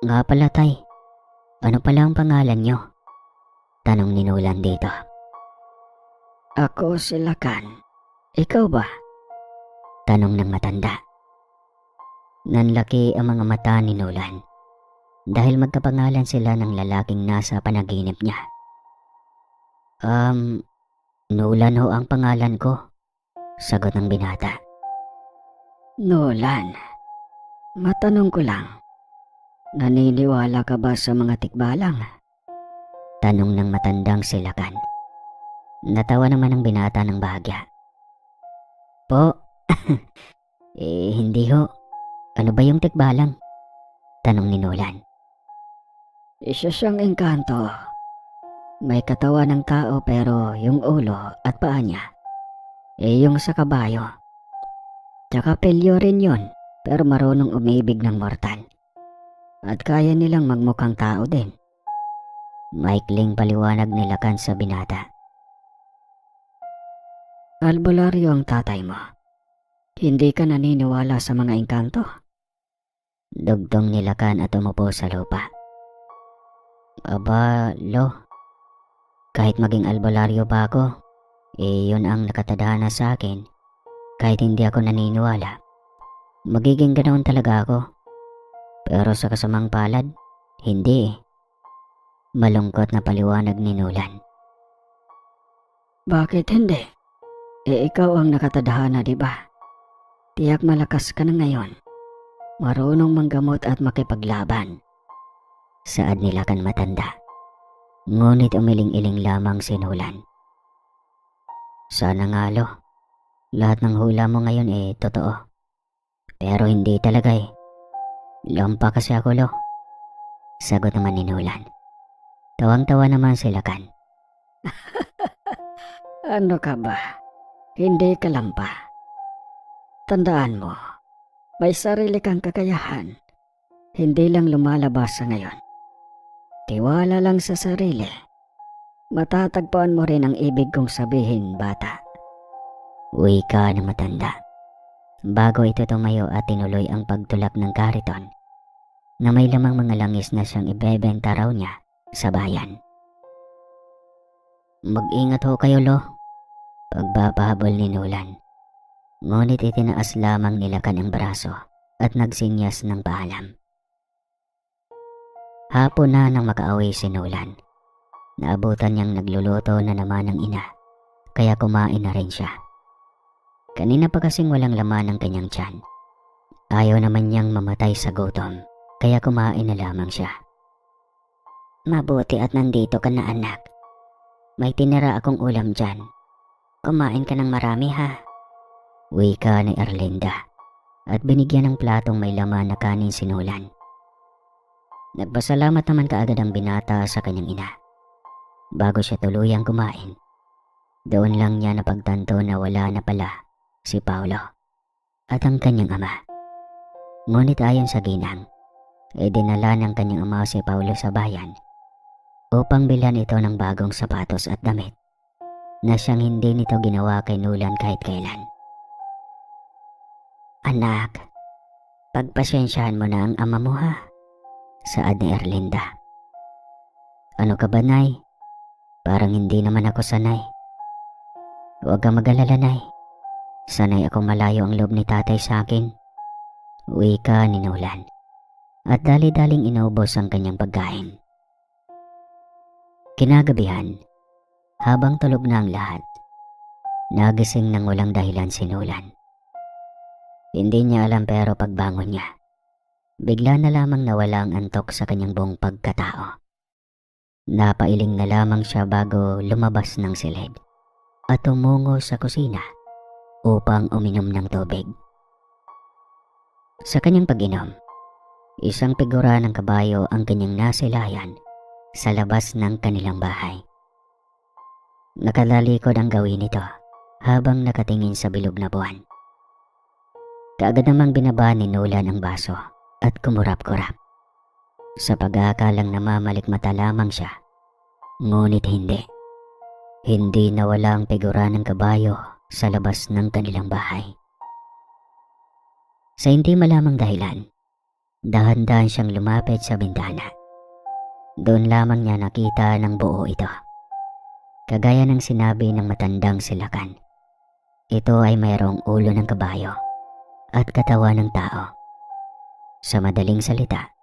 Nga pala tay, ano pala ang pangalan niyo? Tanong ni Nolan dito. Ako si Lakan. Ikaw ba? Tanong ng matanda. Nanlaki ang mga mata ni Nolan dahil magkapangalan sila ng lalaking nasa panaginip niya. Nolan ho ang pangalan ko, sagot ng binata. Nolan, matanong ko lang, naniniwala ka ba sa mga tikbalang? Tanong ng matandang si Lakan. Natawa naman ang binata ng bahagya. Po, hindi ho. Ano ba yung tikbalang? Tanong ni Nolan. Isa siyang engkanto. May katawan ng tao pero yung ulo at paa niya, yung sa kabayo. Tsaka pelyo rin yun, pero marunong umibig ng mortal. At kaya nilang magmukhang tao din. Maikling paliwanag ni Lakan sa binata. Albularyo ang tatay mo. Hindi ka naniniwala sa mga engkanto? Dugtong ni Lakan at umupo sa lupa. Aba, lo. Kahit maging albularyo pa ako, yun ang nakatadhana sa akin. Kahit hindi ako naniniwala. Magiging ganoon talaga ako. Pero sa kasamang palad, hindi eh. Malungkot na paliwanag ni Nolan. Bakit hindi? Ikaw ang nakatadhana, di ba? Tiyak malakas ka na ngayon. Marunong manggamot at makipaglaban. Saad nila kan matanda. Ngunit umiling-iling lamang si Nolan. Sana nga lo. Lahat ng hula mo ngayon totoo. Pero hindi talaga eh. Lampa kasi ako lo. Sagot naman ni Nolan. Tawang-tawa naman si Lakan. Ano ka ba? Hindi ka lampa. Tandaan mo, may sarili kang kakayahan. Hindi lang lumalabas sa ngayon. Tiwala lang sa sarili. Matatagpuan mo rin ang ibig kong sabihin, bata. Uwi ka na matanda. Bago ito tumayo at tinuloy ang pagtulak ng kariton na may lamang mga langis na siyang ibebenta raw niya sa bayan. Mag-ingat ho kayo lo. Pagpapahabol ni Nolan. Ngunit itinaas lamang ni Lakan ang braso at nagsinyas ng paalam. Hapon na nang makauwi si Nolan. Naabutan niyang nagluluto na naman ng ina, kaya kumain na rin siya. Kanina pa kasing walang laman ang kanyang tiyan. Ayaw naman niyang mamatay sa gutom, kaya kumain na lamang siya. Mabuti at nandito ka na anak. May tinira akong ulam dyan. Kumain ka ng marami ha. Wika ni Erlinda at binigyan ng platong may laman na kanin si Nolan. Nagpasalamat naman kaagad ang binata sa kanyang ina. Bago siya tuluyang kumain, doon lang niya napagtanto na wala na pala si Paulo at ang kanyang ama. Ngunit ayon sa ginang, dinala ng kanyang ama si Paulo sa bayan upang bilhan ito ng bagong sapatos at damit na siyang hindi nito ginawa kay Nolan kahit kailan. Anak, pagpasensyahan mo na ang ama mo ha, saad ni Erlinda. Ano ka ba, Nay? Parang hindi naman ako sanay. Huwag kang mag-alala, Nay. Sanay ako malayo ang loob ni tatay sa akin. Wika ni Nolan at dali-daling inubos ang kanyang pagkain. Kinagabihan, habang tulog na ang lahat, nagising ng walang dahilan si Nolan. Hindi niya alam pero pagbangon niya, bigla na lamang nawala ang antok sa kanyang buong pagkatao. Napailing na lamang siya bago lumabas ng silid at tumungo sa kusina upang uminom ng tubig. Sa kanyang pag-inom, isang figura ng kabayo ang kanyang nasilayan sa labas ng kanilang bahay. Nakalalikod ang gawin nito habang nakatingin sa bilog na buwan. Kaagad namang binaba ni Nolan ang baso at kumurap-kurap. Sa pag-aakalang namamalikmata lamang siya, ngunit hindi. Hindi nawala ang figura ng kabayo sa labas ng kanilang bahay. Sa hindi malamang dahilan, dahan-dahan siyang lumapit sa bintana. Doon lamang niya nakita ng buo ito. Kagaya ng sinabi ng matandang si Lakan, ito ay mayroong ulo ng kabayo at katawan ng tao. Sa madaling salita,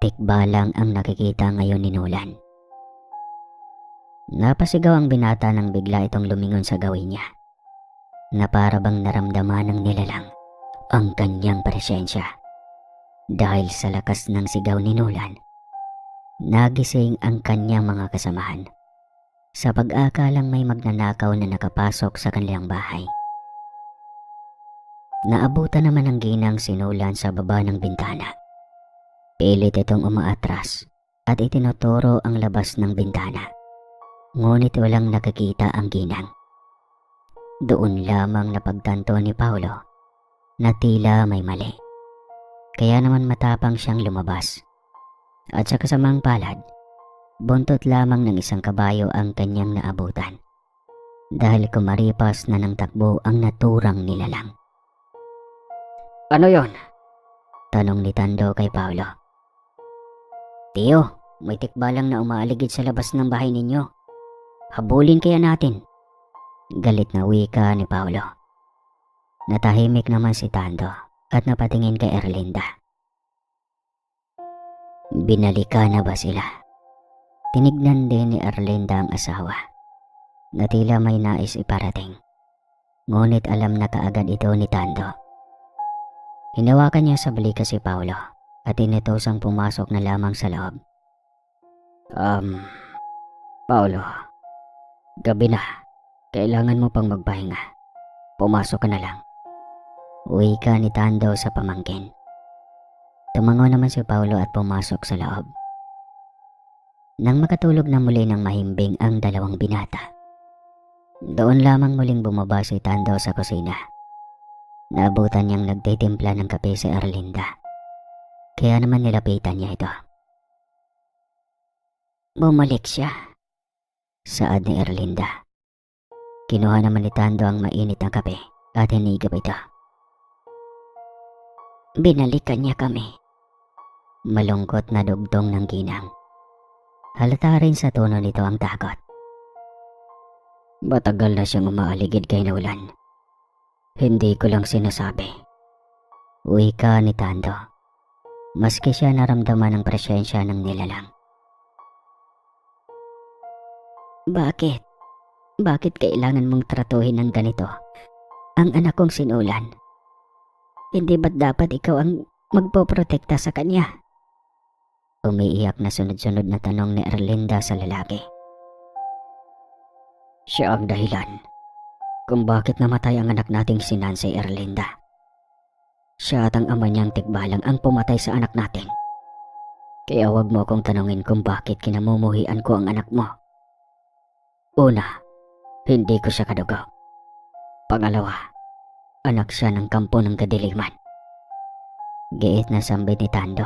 tikbalang ang nakikita ngayon ni Nolan. Napasigaw ang binata nang bigla itong lumingon sa gawin niya, na para bang naramdaman ng nilalang ang kanyang presensya. Dahil sa lakas ng sigaw ni Nolan, nagising ang kanyang mga kasamahan sa pag-aakalang may magnanakaw na nakapasok sa kanilang bahay. Naabutan naman ng ginang si Nolan sa baba ng bintana. Pilit itong umaatras at itinuturo ang labas ng bintana. Ngunit walang nakakita ang ginang. Doon lamang napagtanto ni Paulo na tila may mali. Kaya naman matapang siyang lumabas. At sa kasamang palad, buntot lamang ng isang kabayo ang kanyang naabutan. Dahil kumaripas na ng takbo ang naturang nilalang. "Ano yon?" tanong ni Tando kay Paulo. "Tiyo, may tikbalang na umaaligid sa labas ng bahay ninyo. Habulin kaya natin?" Galit na wika ni Paulo. Natahimik naman si Tando at napatingin kay Erlinda. Binalikan na ba sila? Tinignan din ni Erlinda ang asawa na tila may nais iparating. Ngunit alam na kaagad ito ni Tando. Hinawakan niya sa balikat si Paulo at initosang pumasok na lamang sa loob. Paulo, gabi na. Kailangan mo pang magpahinga. Pumasok ka na lang." Wika ni Tando sa pamangkin. Tumango naman si Paulo at pumasok sa loob. Nang makatulog na muli ng mahimbing ang dalawang binata, doon lamang muling bumaba si Tando sa kusina. Naabutan niyang nagtitimpla ng kape si Erlinda. Kaya naman nilapitan niya ito. "Bumalik siya," saad ni Erlinda. Kinuha naman ni Tando ang mainit na kape at hinigop ito. "Binalikan niya kami." Malungkot na dugtong ng ginang. Halata rin sa tono nito ang takot. "Matagal na siyang umaaligid kay Nolan. Hindi ko lang sinasabi." Wika ni Tando. Maski siya naramdaman ang presensya ng nilalang. "Bakit? Bakit kailangan mong tratuhin ng ganito ang anak kong si Nolan? Hindi ba't dapat ikaw ang magpoprotekta sa kanya?" Umiiyak na sunod-sunod na tanong ni Erlinda sa lalaki. "Siya ang dahilan kung bakit namatay ang anak nating si Nancy, Erlinda. Siya at ang ama niyang tikbalang ang pumatay sa anak natin. Kaya wag mo akong tanungin kung bakit kinamumuhian ko ang anak mo. Una, hindi ko siya kadugo. Pangalawa, anak siya ng kampo ng kadiliman." Giit na sambit ni Tando.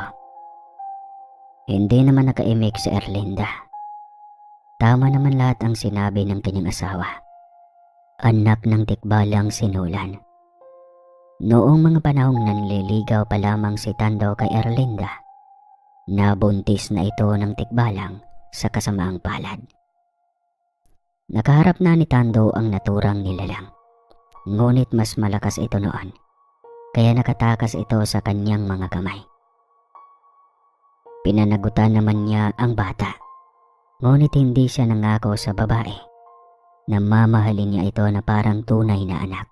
Hindi naman nakaimik si Erlinda. Tama naman lahat ang sinabi ng kanyang asawa. Anak ng tikbalang si Nolan. Noong mga panahong nanliligaw pa lamang si Tando kay Erlinda, nabuntis na ito ng tikbalang sa kasamaang palad. Nakaharap na ni Tando ang naturang nilalang. Ngunit mas malakas ito noon, kaya nakatakas ito sa kanyang mga kamay. Pinanagutan naman niya ang bata, ngunit hindi siya nangako sa babae na mamahalin niya ito na parang tunay na anak.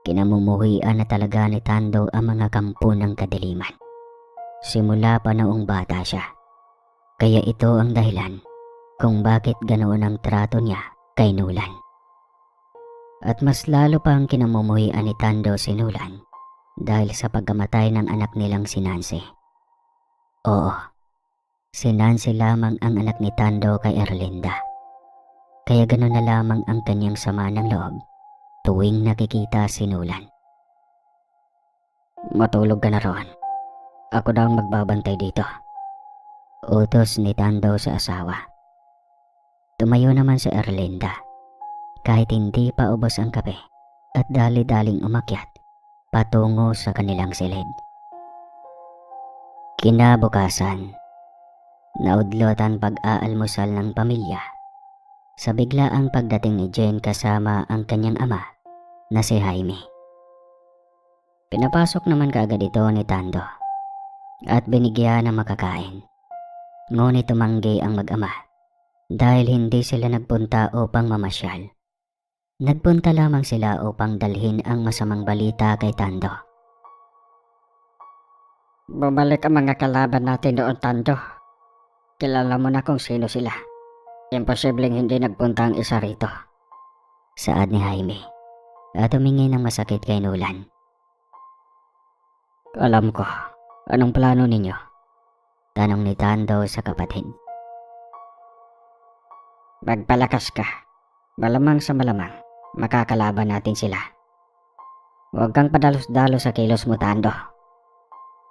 Kinamumuhian na talaga ni Tando ang mga kampo ng kadiliman. Simula pa noong bata siya, kaya ito ang dahilan kung bakit ganoon ang trato niya kay Nolan. At mas lalo pa ang kinamumuhian ni Tando si Nolan dahil sa pagkamatay ng anak nilang si Nancy. Oo, si Nancy lamang ang anak ni Tando kay Erlinda. Kaya ganoon na lamang ang kanyang sama ng loob tuwing nakikita si Nolan. "Matulog ka na roon. Ako na ang magbabantay dito," utos ni Tando sa asawa. Tumayo naman si Erlinda kahit hindi pa ubos ang kape at dali-daling umakyat patungo sa kanilang silid. Kinabukasan, naudlot ang pag-aalmusal ng pamilya sa biglaang pagdating ni Jane kasama ang kanyang ama na si Jaime. Pinapasok naman kaagad ito ni Tando at binigyan ng makakain. Ngunit tumanggi ang mag-ama dahil hindi sila nagpunta upang mamasyal. Nagpunta lamang sila upang dalhin ang masamang balita kay Tando. "Bumalik ang mga kalaban natin doon, Tando. Kilala mo na kung sino sila. Imposibleng hindi nagpunta ang isa rito," saad ni Jaime at tumingin ng masakit kay Nolan Alam ko. Anong plano ninyo? Tanong ni Tando sa kapatid. Magpalakas ka. Malamang sa malamang, makakalaban natin sila. Huwag kang padalos-dalos sa kilos mo, Tando.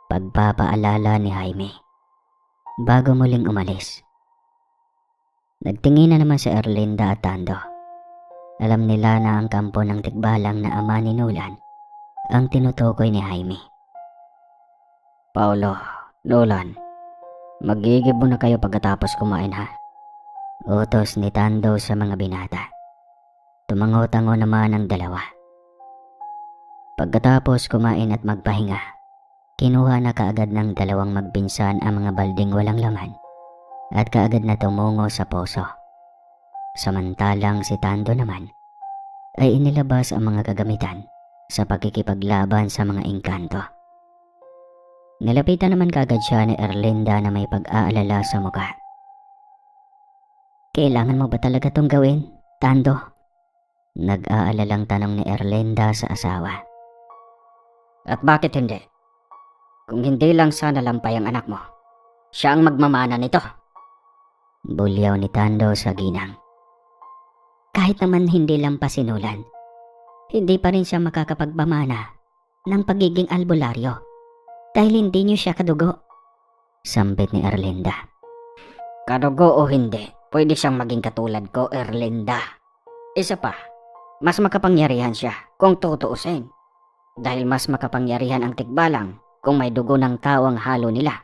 Pagpapaalala ni Jaime. Bago muling umalis. Nagtingin na naman si Erlinda at Tando. Alam nila na ang kampo ng tikbalang na ama ni Nolan ang tinutukoy ni Jaime. Paulo, Nolan, magigib muna kayo pagkatapos kumain ha. Utos ni Tando sa mga binata. Tumango-tango naman ang dalawa. Pagkatapos kumain at magpahinga, kinuha na kaagad ng dalawang magpinsan ang mga balding walang laman at kaagad na tumungo sa poso. Samantalang si Tando naman ay inilabas ang mga kagamitan sa pagkikipaglaban sa mga engkanto. Nilapitan naman kaagad siya ni Erlinda na may pag-aalala sa mukha. Kailangan mo ba talaga tong gawin, Tando? Nag-aalalang tanong ni Erlinda sa asawa. At bakit hindi? Kung hindi lang sana lampay ang anak mo, siya ang magmamana nito. Bulyaw ni Tando sa ginang. Kahit naman hindi lampas si Nolan, hindi pa rin siya makakapagmamana ng pagiging albularyo dahil hindi niyo siya kadugo. Sambit ni Erlinda. Kadugo o hindi, pwede siyang maging katulad ko, Erlinda. Isa pa, mas makapangyarihan siya kung tutuusin. Dahil mas makapangyarihan ang tikbalang kung may dugo ng tao ang halo nila.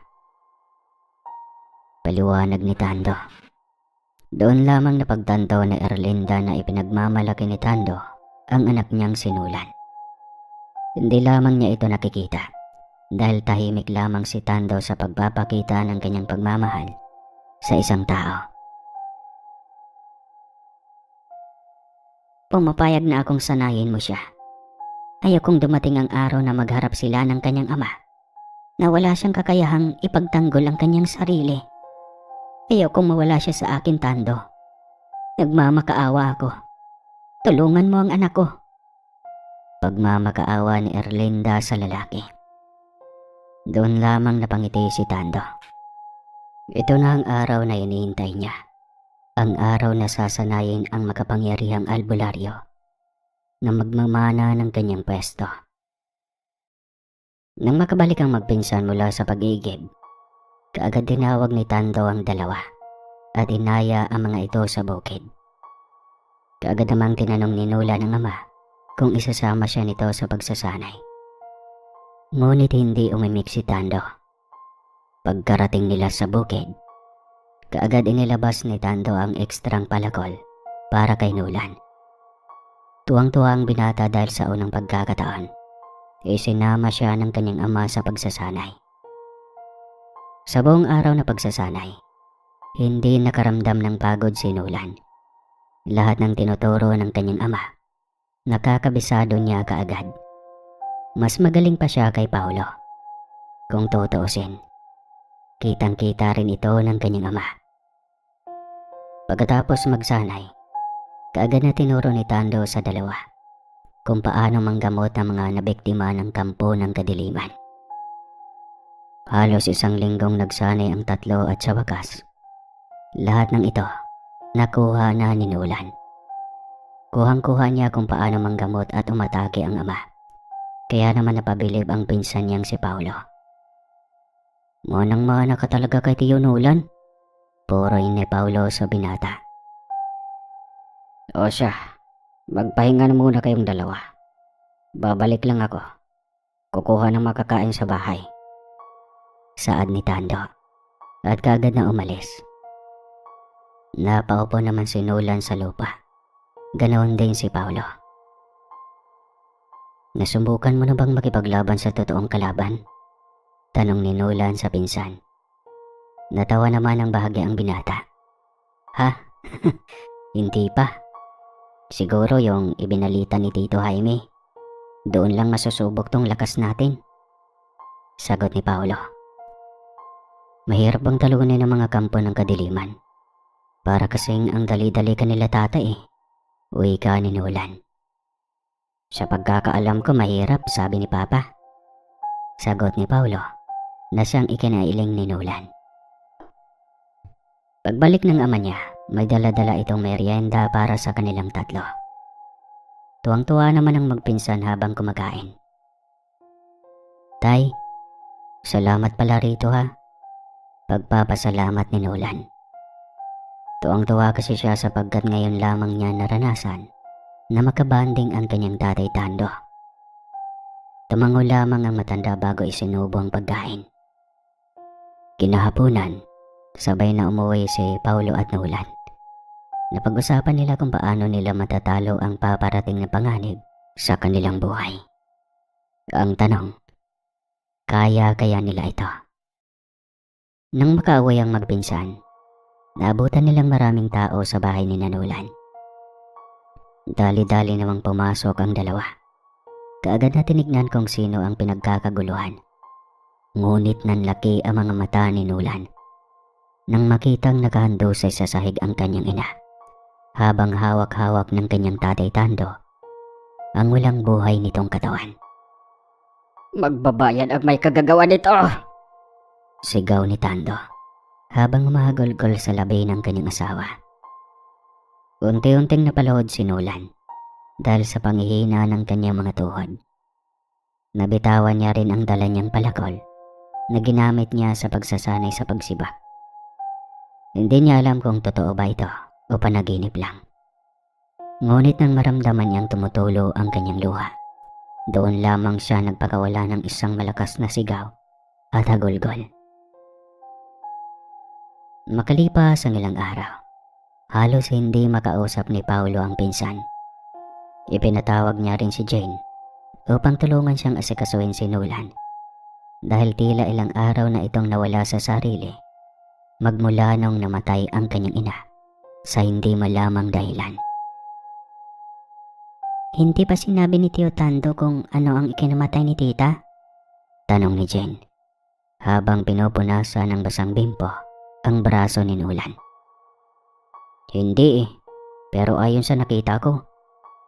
Paliwanag ni Tando. Doon lamang napagtanto ni Erlinda na ipinagmamalaki ni Tando ang anak niyang si Nolan. Hindi lamang niya ito nakikita dahil tahimik lamang si Tando sa pagpapakita ng kanyang pagmamahal sa isang tao. Pumapayag na akong sanayin mo siya. Ayokong dumating ang araw na magharap sila ng kanyang ama na wala siyang kakayahang ipagtanggol ang kanyang sarili. Ayokong mawala siya sa akin, Tando. Nagmamakaawa ako. Tulungan mo ang anak ko. Pagmamakaawa ni Erlinda sa lalaki. Doon lamang napangiti si Tando. Ito na ang araw na hinihintay niya. Ang araw na sasanayin ang makapangyarihang albularyo na magmamana ng kanyang pwesto. Nang makabalik ang magpinsan mula sa pag-iigib, kaagad tinawag ni Tando ang dalawa at inaya ang mga ito sa bukid. Kaagad namang tinanong ni Nolan ng ama kung isasama siya nito sa pagsasanay. Ngunit hindi umimik si Tando. Pagkarating nila sa bukid, kaagad inilabas ni Tando ang ekstrang palakol para kay Nolan. Tuwang-tuwa ang binata dahil sa unang pagkakataon, isinama siya ng kanyang ama sa pagsasanay. Sa buong araw na pagsasanay, hindi nakaramdam ng pagod si Nolan. Lahat ng tinuturo ng kanyang ama, nakakabisado niya kaagad. Mas magaling pa siya kay Paulo. Kung tutuusin, kitang-kita rin ito ng kanyang ama. Pagkatapos magsanay, kaagad na tinuro ni Tando sa dalawa kung paano manggamot ang mga nabiktima ng kampo ng kadiliman. Halos 1 linggong nagsanay ang tatlo at sa wakas, lahat ng ito nakuha na ni Nolan. Kuhang-kuha niya kung paano manggamot at umatake ang ama. Kaya naman napabilib ang pinsan niyang si Paulo. Manang-mana ka talaga kay Tio Nolan. Puro ni Paulo sa binata. O siya, magpahinga na muna kayong dalawa. Babalik lang ako. Kukuha ng makakain sa bahay. Saad ni Tando. At kaagad na umalis. Napaupo naman si Nolan sa lupa. Ganoon din si Paulo. Nasubukan mo na bang makipaglaban sa totoong kalaban? Tanong ni Nolan sa pinsan. Natawa naman ang bahagyang binata. Ha? Hindi pa. Siguro yung ibinalita ni Tito Jaime. Doon lang masusubok tong lakas natin. Sagot ni Paulo. Mahirap bang talunin ang mga kampo ng kadiliman? Para kasing ang dali-dali kanila tata eh. Wika ni Nolan. Sa pagkakaalam ko mahirap, sabi ni Papa. Sagot ni Paulo na siyang ikinailing ni Nolan. Pagbalik ng ama niya, may dala-dala itong merienda para sa kanilang tatlo. Tuwang-tuwa naman ang magpinsan habang kumakain. Tay, salamat pala rito ha. Pagpapasalamat ni Nolan. Tuwang-tuwa kasi siya sapagkat ngayon lamang niya naranasan na makabanding ang kanyang tatay Tando. Tumango lamang ang matanda bago isinubo ang pagkain. Kinahaponan, sabay na umuwi si Paulo at Nolan. Napag-usapan nila kung paano nila matatalo ang paparating na panganib sa kanilang buhay. Ang tanong, kaya nila ito? Nang makaaway ang magpinsan, naabutan nilang maraming tao sa bahay ni Nolan. Dali-dali namang pumasok ang dalawa. Kaagad na tinignan kung sino ang pinagkakaguluhan. Ngunit nanlaki ang mga mata ni Nolan nang makitang nakahandusay sa sahig ang kanyang ina, habang hawak-hawak ng kanyang tatay Tando ang walang buhay nitong katawan. Magbabayad ang may kagagawa nito! Sigaw ni Tando habang umahagulgol sa labi ng kanyang asawa. Unti-unting napalahod si Nolan dahil sa panghihina ng kanyang mga tuhod. Nabitawan niya rin ang dala niyang palakol na ginamit niya sa pagsasanay sa pagsiba. Hindi niya alam kung totoo ba ito o panaginip lang. Ngunit nang maramdaman niyang tumutulo ang kanyang luha, doon lamang siya nagpakawala ng isang malakas na sigaw at hagulgol. Makalipas ang ilang araw, halos hindi makausap ni Paulo ang pinsan. Ipinatawag niya rin si Jane upang tulungan siyang asikasuhin si Nolan dahil tila ilang araw na itong nawala sa sarili magmula nung namatay ang kanyang ina sa hindi malamang dahilan. Hindi pa sinabi ni Tio Tando kung ano ang ikinamatay ni tita? Tanong ni Jane habang pinupunasan ng basang bimpo ang braso ni Nolan. Hindi pero ayon sa nakita ko,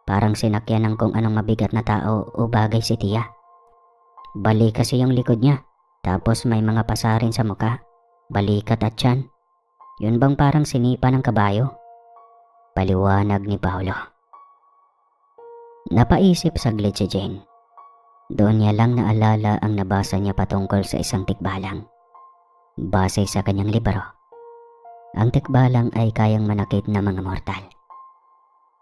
parang sinakyan ng kung anong mabigat na tao o bagay si Tia. Balik kasi yung likod niya, tapos may mga pasarin sa muka, balikat at tiyan. Yun bang parang sinipa ng kabayo? Paliwanag ni Paulo. Napaisip saglit si Jane. Doon niya lang naalala ang nabasa niya patungkol sa isang tikbalang. Base sa kanyang libro, ang tikbalang ay kayang manakit na mga mortal.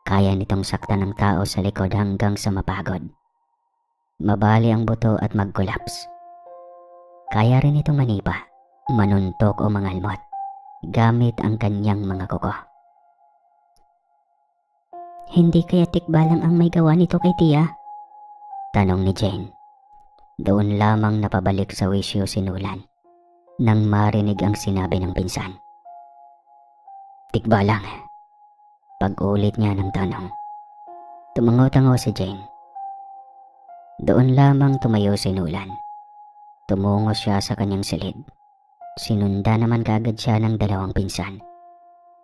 Kaya nitong saktan ng tao sa likod hanggang sa mapagod, mabali ang buto at mag-collapse. Kaya rin itong manipa, manuntok o mangalmot gamit ang kanyang mga kuko. Hindi kaya tikbalang ang may gawa nito kay Tia? Tanong ni Jane. Doon lamang napabalik sa wisyo si Nolan nang marinig ang sinabi ng pinsan. Tikbalang. Pag-ulit niya ng tanong. Tumango-tango si Jane. Doon lamang tumayo si Nolan. Tumungo siya sa kanyang silid. Sinunda naman kaagad siya ng dalawang pinsan.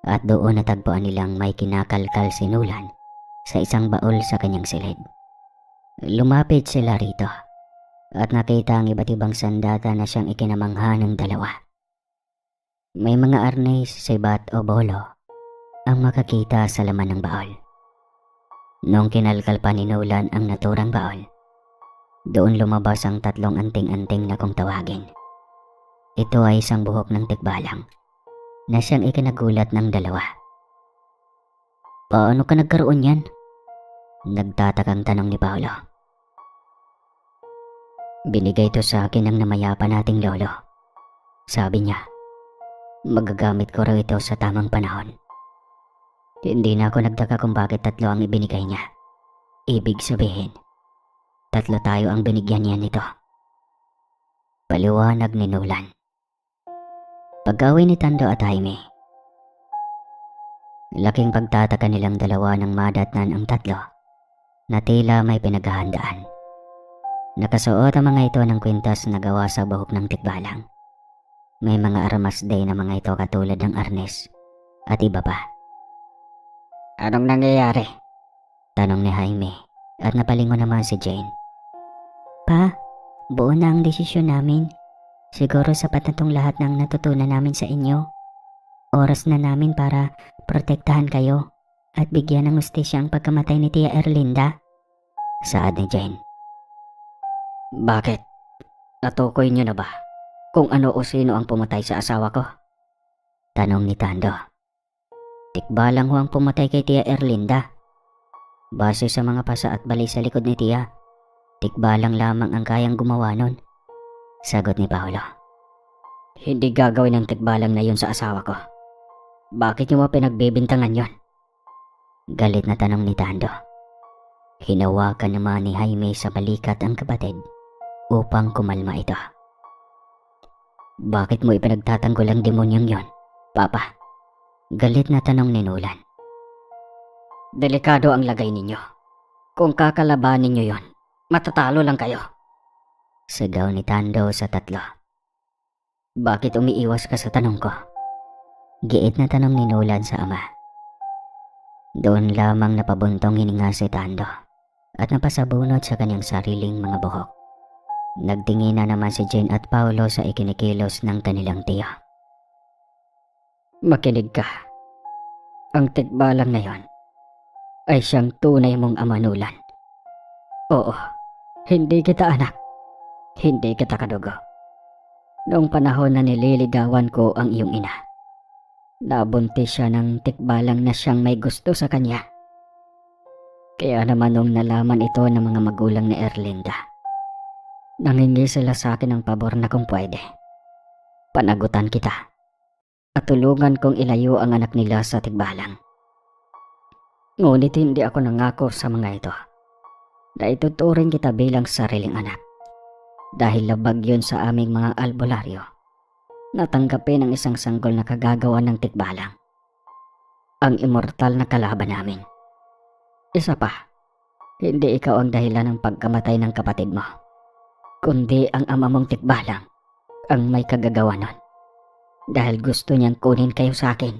At doon natagpuan nilang may kinakalkal si Nolan sa isang baul sa kanyang silid. Lumapit sila rito at nakita ang iba't ibang sandata na siyang ikinamangha ng dalawa. May mga arnes, sibat o bolo ang makakita sa laman ng baul. Noong kinalkal pa ni Nolan ang naturang baul, doon lumabas ang tatlong anting-anting na kung tawagin. Ito ay isang buhok ng tikbalang na siyang ikinagulat ng dalawa. Paano ka nagkaroon yan? Nagtatakang tanong ni Paulo. Binigay ito sa akin ng namayapa nating lolo. Sabi niya, magagamit ko raw ito sa tamang panahon. Hindi na ako nagtaka kung bakit tatlo ang ibinigay niya. Ibig sabihin, tatlo tayo ang binigyan niya nito. Paliwanag ni Nolan. Pag-uwi ni Tando at Jaime, laking pagtataka nilang dalawa nang madatnan ang tatlo na tila may pinaghahandaan. Nakasuot ang mga ito ng kwintas na gawa sa buhok ng tikbalang. May mga armas day na mga ito katulad ng arnes at iba pa. Anong nangyayari? Tanong ni Jaime at napalingon naman si Jane. Pa, Buo na ang desisyon namin. Siguro sapat na tong lahat ng natutunan namin sa inyo. Oras na namin para protektahan kayo at bigyan ng hustisya ang pagkamatay ni Tia Erlinda. Saad ni Jane. Bakit? Natukoy niyo na ba kung ano o sino ang pumatay sa asawa ko? Tanong ni Tando. Tikbalang ho ang pumatay kay Tia Erlinda. Base sa mga pasa at bali sa likod ni Tia, tikbalang lamang ang kayang gumawa nun. Sagot ni Paolo. Hindi gagawin ang tikbalang na yun sa asawa ko. Bakit niyo mo pinagbibintangan yon? Galit na tanong ni Tando. Hinawakan naman ni Jaime sa balikat ang kapatid upang kumalma ito. Bakit mo ipinagtatanggol ang demonyong yon, Papa? Galit na tanong ni Nolan. Delikado ang lagay ninyo. Kung kakalabanin niyo yon, matatalo lang kayo. Sigaw ni Tando sa tatlo. Bakit umiiwas ka sa tanong ko? Giit na tanong ni Nolan sa ama. Doon lamang napabuntong hininga si Tando at napasabunot sa kanyang sariling mga buhok. Nagtingin na naman si Jane at Paolo sa ikinikilos ng kanilang tiya. Makinig ka. Ang tikbalang na yon ay siyang tunay mong ama, Nolan. Oo, hindi kita anak. Hindi kita kadugo. Noong panahon na nililigawan ko ang iyong ina, nabuntis siya ng tikbalang na siyang may gusto sa kanya. Kaya naman nung nalaman ito ng mga magulang ni Erlinda, nangingi sila sa akin ng pabor na kung pwede, panagutan kita at tulungan kong ilayo ang anak nila sa tikbalang. Ngunit hindi ako nangako sa mga ito na ituturing kita bilang sariling anak dahil labag yun sa aming mga albularyo na tanggapin ang isang sanggol na kagagawa ng tikbalang, ang immortal na kalaban namin. Isa pa, hindi ikaw ang dahilan ng pagkamatay ng kapatid mo, kundi ang ama mong tikbalang ang may kagagawa nun dahil gusto niyang kunin kayo sa akin.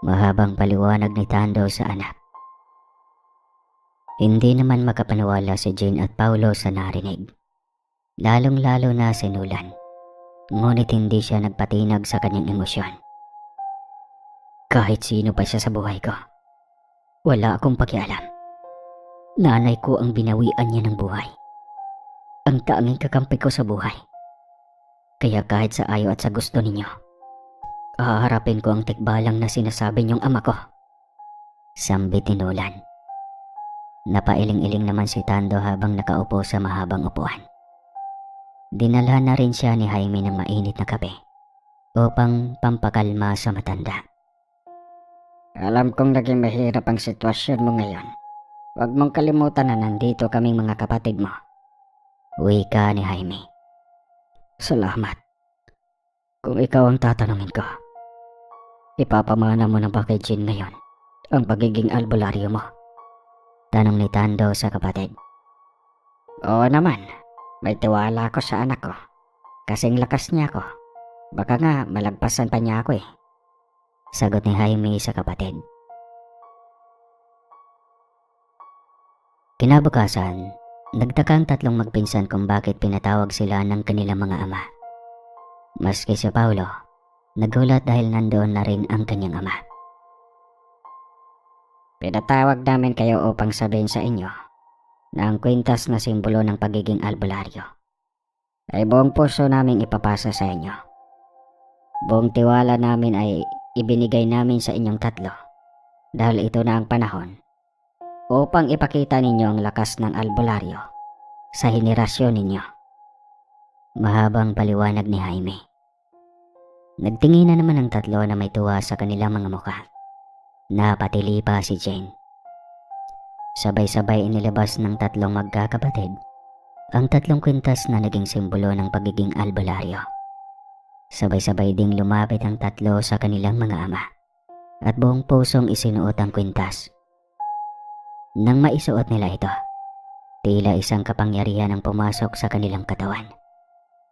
Mahabang paliwanag ni Tando sa anak. Hindi naman makapaniwala si Jane at Paolo sa narinig, lalong-lalo na si Nolan. Ngunit hindi siya nagpatinag sa kanyang emosyon. Kahit sino pa siya sa buhay ko, wala akong pakialam. Nanay ko ang binawian niya ng buhay, ang tanging kakampi ko sa buhay. Kaya kahit sa ayaw at sa gusto ninyo, haharapin ko ang tikbalang na sinasabi niyong ama ko. Sambit ni Nolan. Napailing-iling naman si Tando habang nakaupo sa mahabang upuan. Dinala na rin siya ni Jaime ng mainit na kape upang pampakalma sa matanda. Alam kong naging mahirap ang sitwasyon mo ngayon. Huwag mong kalimutan na nandito kaming mga kapatid mo. Wika ni Jaime. Salamat. Kung ikaw ang tatanungin ko, ipapamana mo na ba kay Jean ngayon ang pagiging albularyo mo? Tanong ni Tando sa kapatid. Oo naman. May tiwala ako sa anak ko. Kasing lakas niya ako. Baka nga malagpasan pa niya ako eh. Sagot ni Jaime sa kapatid. Kinabukasan, nagtaka ang tatlong magpinsan kung bakit pinatawag sila ng kanilang mga ama. Maski si Paolo, nagulat dahil nandoon na rin ang kanyang ama. Pinatawag namin kayo upang sabihin sa inyo na ang kwintas na simbolo ng pagiging albularyo ay buong puso naming ipapasa sa inyo. Buong tiwala namin ay ibinigay namin sa inyong tatlo dahil ito na ang panahon upang ipakita ninyo ang lakas ng albularyo sa henerasyon ninyo. Mahabang paliwanag ni Jaime. Nagtingin na naman ang tatlo na may tuwa sa kanilang mga mukha. Napatili pa si Jane. Sabay-sabay inilabas ng tatlong magkakapatid ang tatlong kwintas na naging simbolo ng pagiging albularyo. Sabay-sabay ding lumapit ang tatlo sa kanilang mga ama at buong pusong isinuot ang kwintas. Nang maisuot nila ito, tila isang kapangyarihan ang pumasok sa kanilang katawan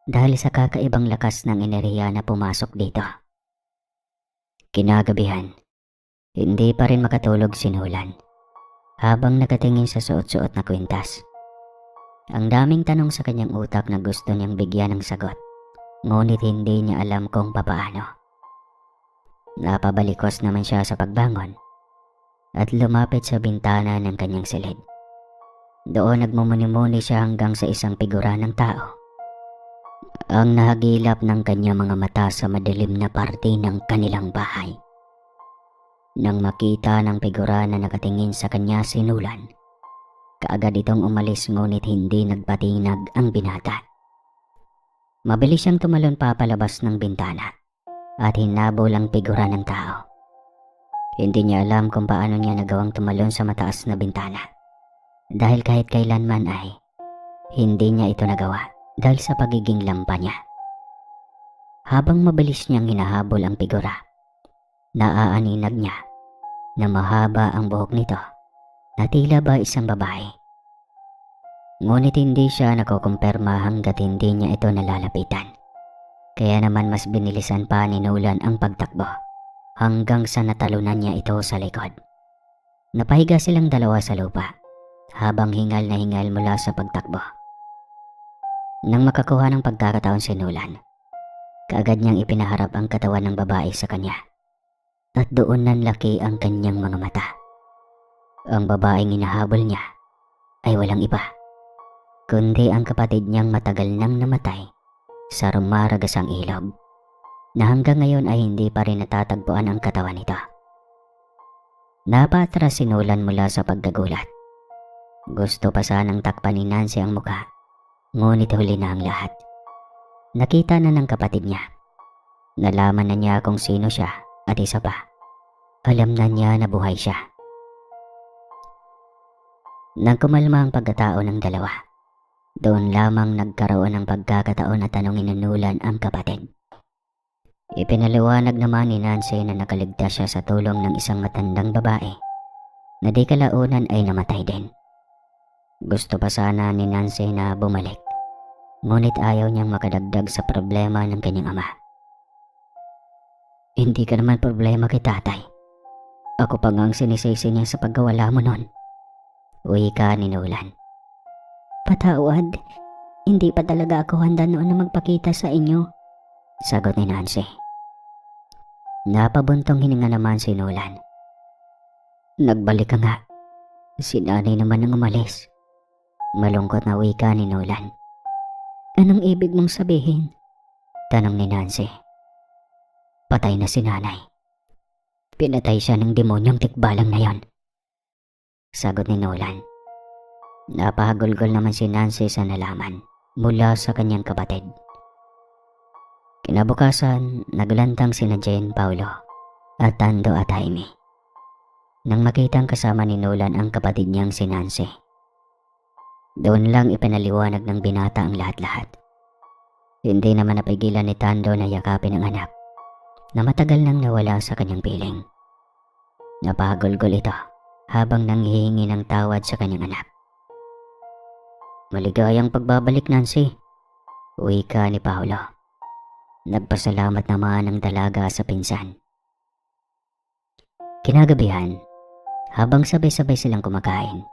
dahil sa kakaibang lakas ng enerhiya na pumasok dito. Kinagabihan, hindi pa rin makatulog si Nolan habang nakatingin sa suot-suot na kwintas. Ang daming tanong sa kanyang utak na gusto niyang bigyan ng sagot, ngunit hindi niya alam kung papaano. Napabalikos naman siya sa pagbangon at lumapit sa bintana ng kanyang silid. Doon nagmumuni-muni siya hanggang sa isang figura ng tao. Ang nahagilap ng kanyang mga mata sa madilim na parte ng kanilang bahay. Nang makita ng figura na nakatingin sa kanya sinulan, kaagad itong umalis ngunit hindi nagpatinag ang binata. Mabilis siyang tumalon papalabas ng bintana at hinabol ang figura ng tao. Hindi niya alam kung paano niya nagawang tumalon sa mataas na bintana. Dahil kahit kailanman ay hindi niya ito nagawa dahil sa pagiging lampa niya. Habang mabilis niyang hinahabol ang figura, naaaninag niya na mahaba ang buhok nito na tila ba isang babae. Ngunit hindi siya nakukumpirma hanggat hindi niya ito nalalapitan. Kaya naman mas binilisan pa ni Nolan ang pagtakbo hanggang sa natalunan niya ito sa likod. Napahiga silang dalawa sa lupa habang hingal na hingal mula sa pagtakbo. Nang makakuha ng pagkakataon si Nolan, kaagad niyang ipinaharap ang katawan ng babae sa kanya at doon nanlaki ang kanyang mga mata. Ang babaeng hinahabol niya ay walang iba kundi ang kapatid niyang matagal nang namatay sa rumaragasang ilog na hanggang ngayon ay hindi pa rin natatagpuan ang katawan nito. Napatras si Nolan mula sa pagkagulat. Gusto pa sanang takpan ni Nancy ang mukha, ngunit huli na ang lahat. Nakita na ng kapatid niya. Nalaman na niya kung sino siya at isa pa, alam na niya na buhay siya. Nang kumalma ang pagkatao ng dalawa, doon lamang nagkaroon ng pagkakataon na tanongin ni Nolan ang kapatid. Ipinaliwanag naman ni Nancy na nakaligtas siya sa tulong ng isang matandang babae na di kalaunan ay namatay din. Gusto pa sana ni Nancy na bumalik, ngunit ayaw niyang makadagdag sa problema ng kanyang ama. Hindi ka naman problema kay tatay. Ako pa nga ang sinisisi niya sa pagkawala mo nun. Wika ni Nolan. Patawad, hindi pa talaga ako handa noon na magpakita sa inyo, sagot ni Nancy. Napabuntong hininga naman si Nolan. Nagbalik ka nga. Si nanay naman ang umalis. Malungkot na wika ni Nolan. Anong ibig mong sabihin? Tanong ni Nancy. Patay na si nanay. Pinatay siya ng demonyong tikbalang na yon, sagot ni Nolan. Napahagulgol naman si Nancy sa nalaman mula sa kanyang kapatid. Kinabukasan, naglantang sina Jane, Paulo at Tando at Jaime. Nang makitang kasama ni Nolan ang kapatid niyang si Nancy, doon lang ipinaliwanag ng binata ang lahat-lahat. Hindi naman napigilan ni Tando na yakapin ang anak na matagal nang nawala sa kanyang piling. Napahagulgol ito habang nanghihingi ng tawad sa kanyang anak. Maligayang pagbabalik, Nancy, wika ni Paulo. Nagpasalamat naman ang dalaga sa pinsan. Kinagabihan, habang sabay-sabay silang kumakain,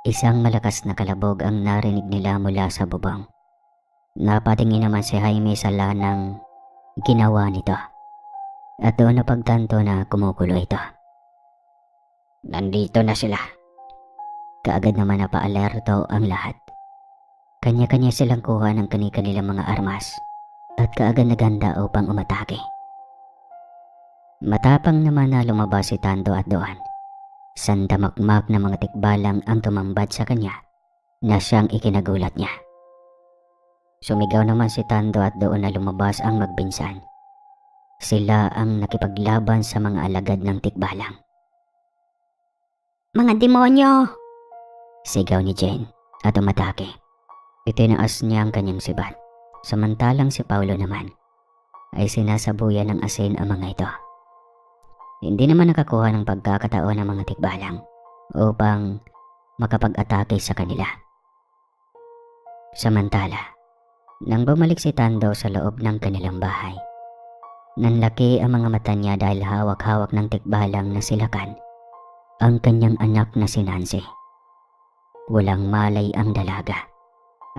isang malakas na kalabog ang narinig nila mula sa bubong. Napatingin naman si Jaime sa lanang ginawa nito at doon napagtanto na kumukulo ito. Nandito na sila. Kaagad naman napaalerto ang lahat. Kanya-kanya silang kuha ng kani-kanilang mga armas at kaagad naganda upang umatake. Matapang naman na lumabas si Tando at doon. Sandamakmak na mga tikbalang ang tumambad sa kanya na siyang ikinagulat niya. Sumigaw naman si Tando at doon na lumabas ang magbinsan. Sila ang nakipaglaban sa mga alagad ng tikbalang. Mga demonyo! Sigaw ni Jane at umatake. Itinaas niya ang kanyang sibat. Samantalang si Paulo naman ay sinasabuyan ng asin ang mga ito. Hindi naman nakakuha ng pagkakataon ng mga tikbalang upang makapag-atake sa kanila. Samantala, nang bumalik si Tando sa loob ng kanilang bahay, nanlaki ang mga mata niya dahil hawak-hawak ng tikbalang na silakan ang kanyang anak na si Nancy. Walang malay ang dalaga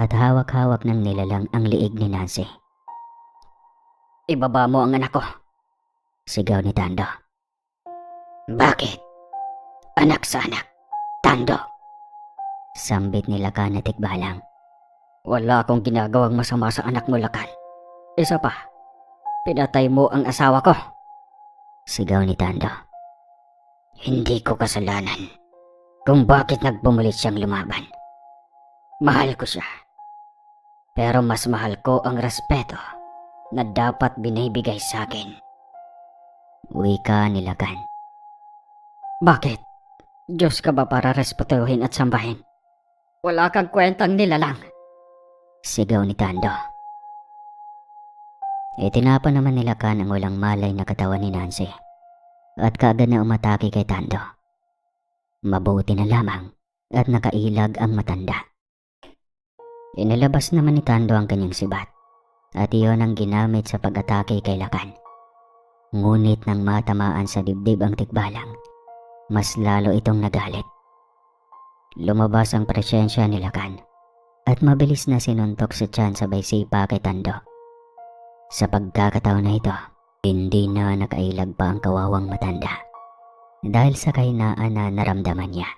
at hawak-hawak ng nilalang ang liig ni Nancy. "Ibaba mo ang anak ko," sigaw ni Tando. "Bakit? Anak sa anak, Tando," sambit ni Lakan na tikbalang. "Wala akong ginagawang masama sa anak mo, Lakan. Isa pa, pinatay mo ang asawa ko," sigaw ni Tando. "Hindi ko kasalanan kung bakit nagpumulit siyang lumaban. Mahal ko siya. Pero mas mahal ko ang respeto na dapat binibigay sa akin," wika ni Lakan. "Bakit? Diyos ka ba para respetuhin at sambahin? Wala kang kwentang nilalang," sigaw ni Tando. Itinapa naman ni Lakan ang walang malay na katawan ni Nancy at kaagad na umatake kay Tando. Mabuti na lamang at nakailag ang matanda. Inilabas naman ni Tando ang kanyang sibat at iyon ang ginamit sa pag-atake kay Lakan. Ngunit nang matamaan sa dibdib ang tikbalang, mas lalo itong nagalit. Lumabas ang presensya ni Lakan at mabilis na sinuntok sa tiyan sabay sipa kay Tando. Sa pagkakataon na ito, hindi na nakailag pa ang kawawang matanda dahil sa kahinaan na naramdaman niya.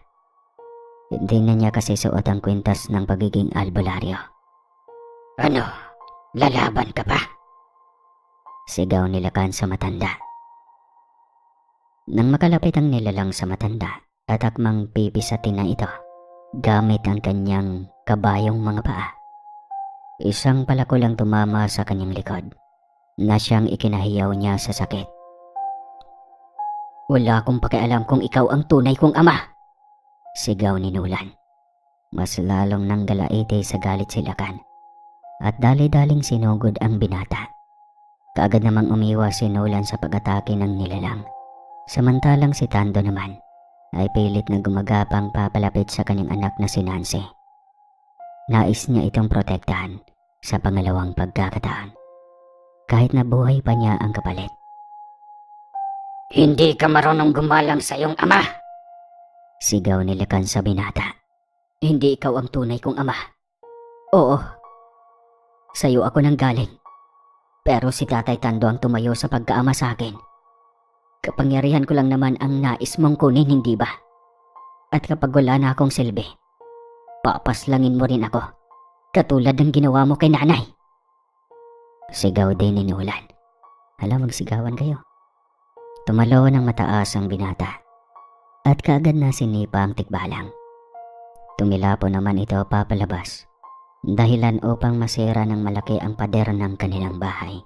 Hindi na niya kasi suot ang kwintas ng pagiging albularyo. "Ano? Lalaban ka pa?" sigaw ni Lakan sa matanda. Nang makalapit ang nilalang sa matanda at akmang pipisatin na ito gamit ang kanyang kabayong mga paa, isang palako lang tumama sa kanyang likod na siyang ikinahiyaw niya sa sakit. "Wala akong pakialam kung ikaw ang tunay kong ama," sigaw ni Nulan. Mas lalong nanggalaite sa galit si Lakan at dali-daling sinugod ang binata. Kaagad namang umiwas si Nulan sa pag-atake ng nilalang. Samantalang si Tando naman ay pilit na gumagapang papalapit sa kanyang anak na si Nancy. Nais niya itong protektahan sa pangalawang pagkakataon, kahit na buhay pa niya ang kapalit. "Hindi ka marunong gumalang sa iyong ama," sigaw ni Lakan sa binata. "Hindi ikaw ang tunay kong ama. Oo, sa'yo ako nang galing. Pero si Tatay Tando ang tumayo sa pagkaama sa akin. Kapangyarihan ko lang naman ang nais mong kunin, hindi ba? At kapag wala na akong silbi, papaslangin mo rin ako, katulad ng ginawa mo kay nanay." Sigaw din ni Nulan. Hala, magsigawan kayo. Tumalo ng mataas ang binata at kaagad na sinipa ang tikbalang. Tumilapo naman ito papalabas, dahilan upang masira ng malaki ang pader ng kanilang bahay.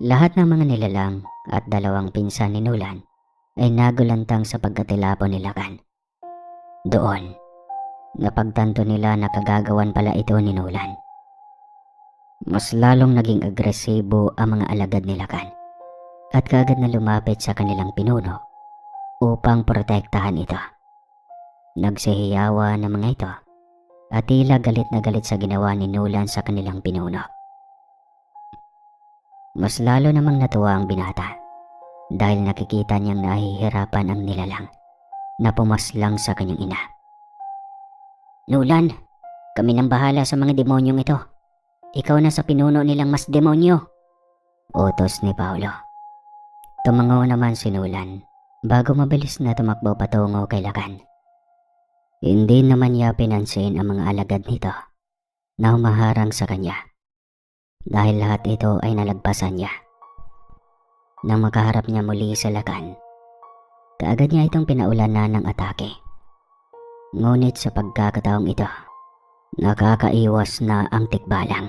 Lahat ng mga nilalang at dalawang pinsan ni Nulan ay nagulantang sa pagkatilapo ni Lakan. Doon, napagtanto nila na kagagawan pala ito ni Nulan. Mas lalong naging agresibo ang mga alagad ni Lakan at kaagad na lumapit sa kanilang pinuno upang protektahan ito. Nagsihiyawa ng mga ito at tila galit na galit sa ginawa ni Nulan sa kanilang pinuno. Mas lalo namang natuwa ang binata dahil nakikita niyang nahihirapan ang nilalang na pumaslang sa kanyang ina. "Nulan, kami nang bahala sa mga demonyong ito. Ikaw na sa pinuno nilang mas demonyo," utos ni Paolo. Tumango naman si Nulan bago mabilis na tumakbo patungo kay Lakan. Hindi naman niya pinansin ang mga alagad nito na humaharang sa kanya dahil lahat ito ay nalagpasan niya. Nang makaharap niya muli sa Lakan, kaagad niya itong pinaulanan ng atake. Ngunit sa pagkakataong ito, nakakaiwas na ang tikbalang.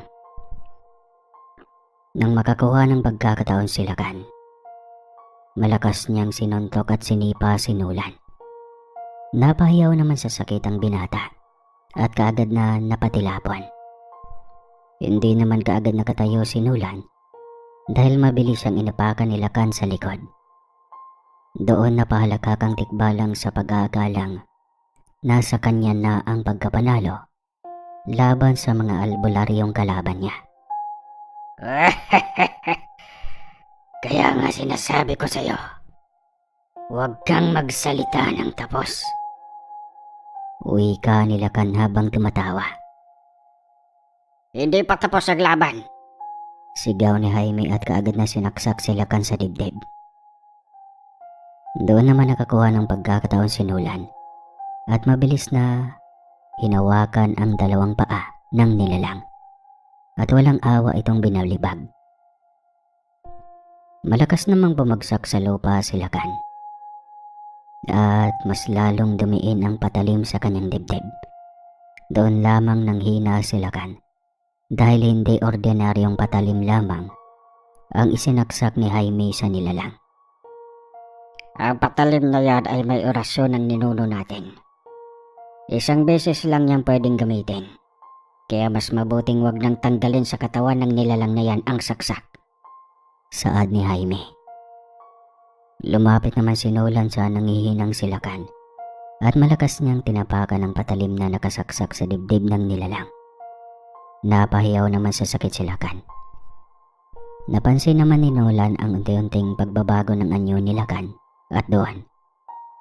Nang makakuha ng pagkakataon si Lakan, malakas niyang sinuntok at sinipa si Nulan. Napahiyaw naman sa sakit ang binata at kaagad na napatilapon. Hindi naman kaagad nakatayo si Nulan dahil mabilis siyang inapakan ni Lakan sa likod. Doon napahalakak ang tikbalang sa pag-aakalang nasa kanya na ang pagkapanalo laban sa mga albularyong kalaban niya. "Kaya nga sinasabi ko sa'yo, huwag kang magsalita ng tapos," wika ni Lakan habang tumatawa.
Hindi pa tapos ang laban.
Sigaw ni Jaime at kaagad na sinaksak si Lakan sa dibdib. Doon naman nakakuha ng pagkakataon si Nolan at mabilis na hinawakan ang dalawang paa ng nilalang at walang awa itong binalibag. Malakas namang bumagsak sa lupa si Lakan at mas lalong dumiin ang patalim sa kanyang dibdib. Doon lamang nanghina si Lakan dahil hindi ordinaryong patalim lamang ang isinaksak ni Jaime sa nilalang.
Ang patalim na yan ay may orasyon ng ninuno natin. Isang beses lang niyang pwedeng gamitin. Kaya mas mabuting wag nang tanggalin sa katawan ng nilalang na yan ang saksak.
Saad ni Jaime. Lumapit naman si Nolan sa nangihinang si Lakan at malakas niyang tinapakan ang patalim na nakasaksak sa dibdib ng nilalang. Napahiyaw naman sa sakit si Lakan. Napansin naman ni Nolan ang unti-unting pagbabago ng anyo ni Lakan at doon,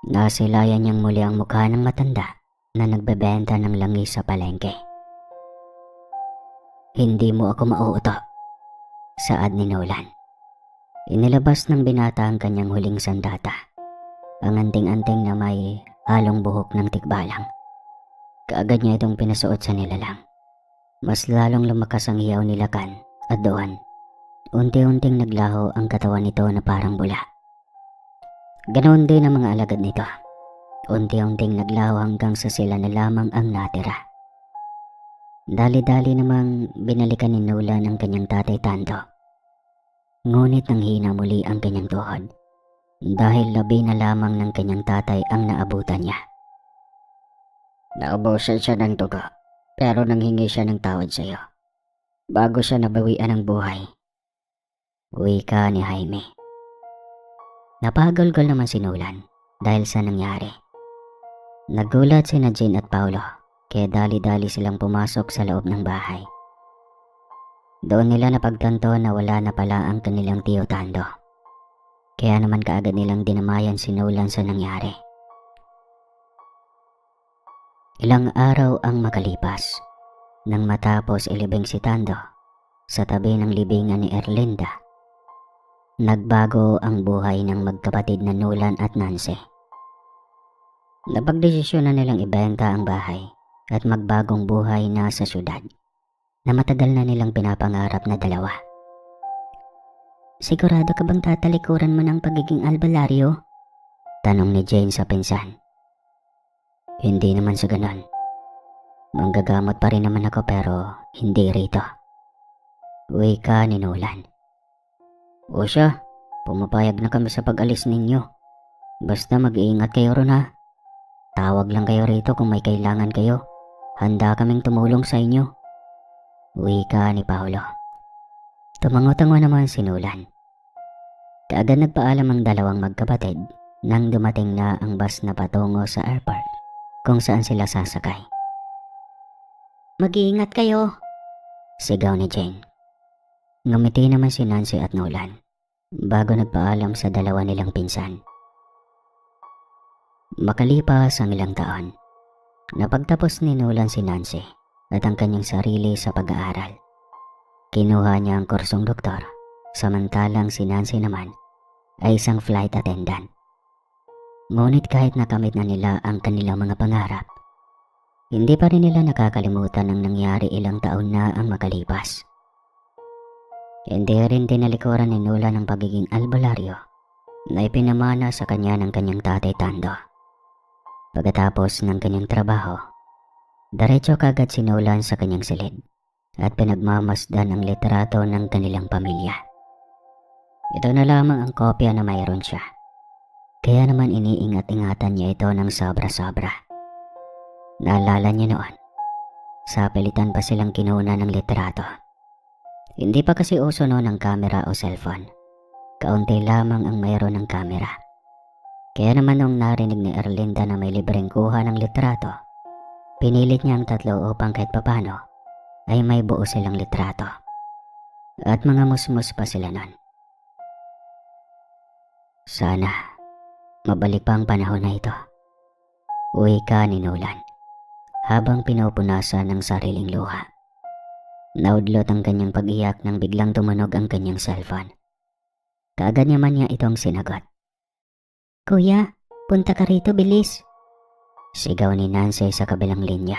nasilayan niyang muli ang mukha ng matanda na nagbebenta ng langis sa palengke. Hindi mo ako mauuto, saad ni Nolan. Inilabas ng binata ang kanyang huling sandata, ang anting-anting na may halong buhok ng tikbalang. Kaagad niya itong pinasuot sa nilalang. Mas lalong lumakas ang hiyaw ni Lakan at doon, unti-unting naglaho ang katawan nito na parang bula. Ganoon din ang mga alagad nito. Unti-unting naglaho hanggang sa sila na lamang ang natira. Dali-dali namang binalikan ni Nolan ang kanyang tatay Tando. Ngunit nanghina muli ang kanyang tuhod dahil labi na lamang ng kanyang tatay ang naabutan niya.
Naubusan siya ng dugo, pero nanghingi siya ng tawad sa iyo bago siya nabawian ng buhay.
Wika ni Jaime. Napagulgol naman si Nolan dahil sa nangyari. Nagulat si Jean at Paulo kaya dali-dali silang pumasok sa loob ng bahay. Doon nila napagtanto na wala na pala ang kanilang tiyo Tando. Kaya naman kaagad nilang dinamayan si Nolan sa nangyari. Ilang araw ang makalipas nang matapos ilibing si Tando sa tabi ng libingan ni Erlinda. Nagbago ang buhay ng magkapatid na Nolan at Nancy. Napagdesisyon na nilang ibenta ang bahay at magbagong buhay na sa syudad na matagal na nilang pinapangarap na dalawa. Sigurado ka bang tatalikuran mo ng pagiging albalaryo? Tanong ni Jane sa pinsan. Hindi naman sa ganon. Manggagamot pa rin naman ako pero hindi rito. Wika ni Nolan. O siya, pumapayag na kami sa pag-alis ninyo. Basta mag-iingat kayo ron ha. Tawag lang kayo rito kung may kailangan kayo. Handa kaming tumulong sa inyo. Wika ni Paulo. Tumango-tango naman si Nolan. Kaagad nagpaalam ang dalawang magkapatid nang dumating na ang bus na patungo sa airport kung saan sila sasakay. Mag-iingat kayo, sigaw ni Jane. Ngumiti naman si Nancy at Nolan bago nagpaalam sa dalawa nilang pinsan. Makalipas ang ilang taon, napagtapos ni Nolan si Nancy at ang kanyang sarili sa pag-aaral. Kinuha niya ang kursong doktor, samantalang si Nancy naman ay isang flight attendant. Ngunit kahit nakamit na nila ang kanilang mga pangarap, hindi pa rin nila nakakalimutan ang nangyari ilang taon na ang makalipas. Hindi rin tinalikuran ni Nolan ang pagiging albularyo na ipinamana sa kanya ng kanyang tatay Tando. Pagkatapos ng kanyang trabaho, diretso kagad si Nolan sa kanyang silid at pinagmamasdan ang litrato ng kanilang pamilya. Ito na lamang ang kopya na mayroon siya. Kaya naman iniingat-ingatan niya ito ng sobra-sobra. Naalala niya noon, sa pilitan pa silang kinuna ng litrato. Hindi pa kasi uso noon ang camera o cellphone. Kaunti lamang ang mayroon ng camera. Kaya naman nung narinig ni Erlinda na may libreng kuha ng litrato, pinilit niya ang tatlo upang kahit papano ay may buo silang litrato. At mga musmus pa sila noon. Sana mabalik pa ang panahon na ito. Wika ni Nolan habang pinupunasan ng sariling luha. Naudlot ang kanyang pag-iyak nang biglang tumunog ang kanyang cellphone. Kaagad naman niya itong sinagot. Kuya, punta ka rito bilis. Sigaw ni Nancy sa kabilang linya.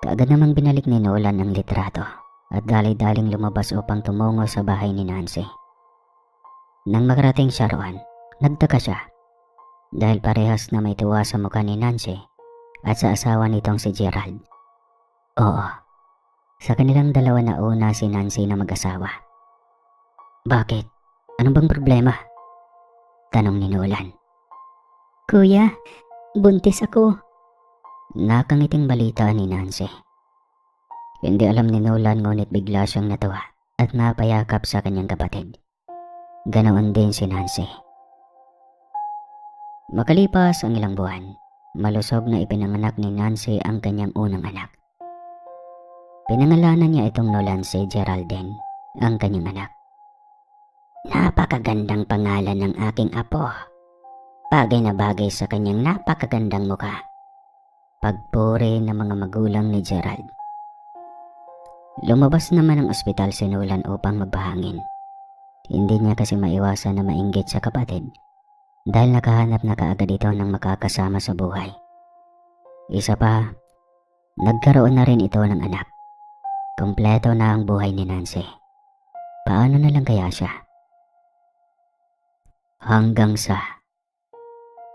Kaagad namang binalik ni Nolan ang litrato at dali-daling lumabas upang tumungo sa bahay ni Nancy. Nang makarating siya roon, nagtaka siya dahil parehas na may tuwa sa mukha ni Nancy at sa asawa nitong si Gerald. Oo, sa kanilang dalawa na una si Nancy na mag-asawa. Bakit? Ano bang problema? Tanong ni Nolan. Kuya, buntis ako. Nakangiting balita ni Nancy. Hindi alam ni Nolan ngunit bigla siyang natuwa at napayakap sa kanyang kapatid. Ganoon din si Nancy. Makalipas ang ilang buwan, malusog na ipinanganak ni Nancy ang kanyang unang anak. Pinangalanan niya itong Nolan si Geraldine, ang kanyang anak. Napakagandang pangalan ng aking apo. Bagay na bagay sa kanyang napakagandang mukha. Pagpuri ng mga magulang ni Gerald. Lumabas naman ang ospital si Nolan upang magbahangin. Hindi niya kasi maiwasan na mainggit sa kapatid dahil nakahanap na kaagad ito ng makakasama sa buhay. Isa pa, nagkaroon na rin ito ng anak. Kompleto na ang buhay ni Nancy. Paano na lang kaya siya? Hanggang sa...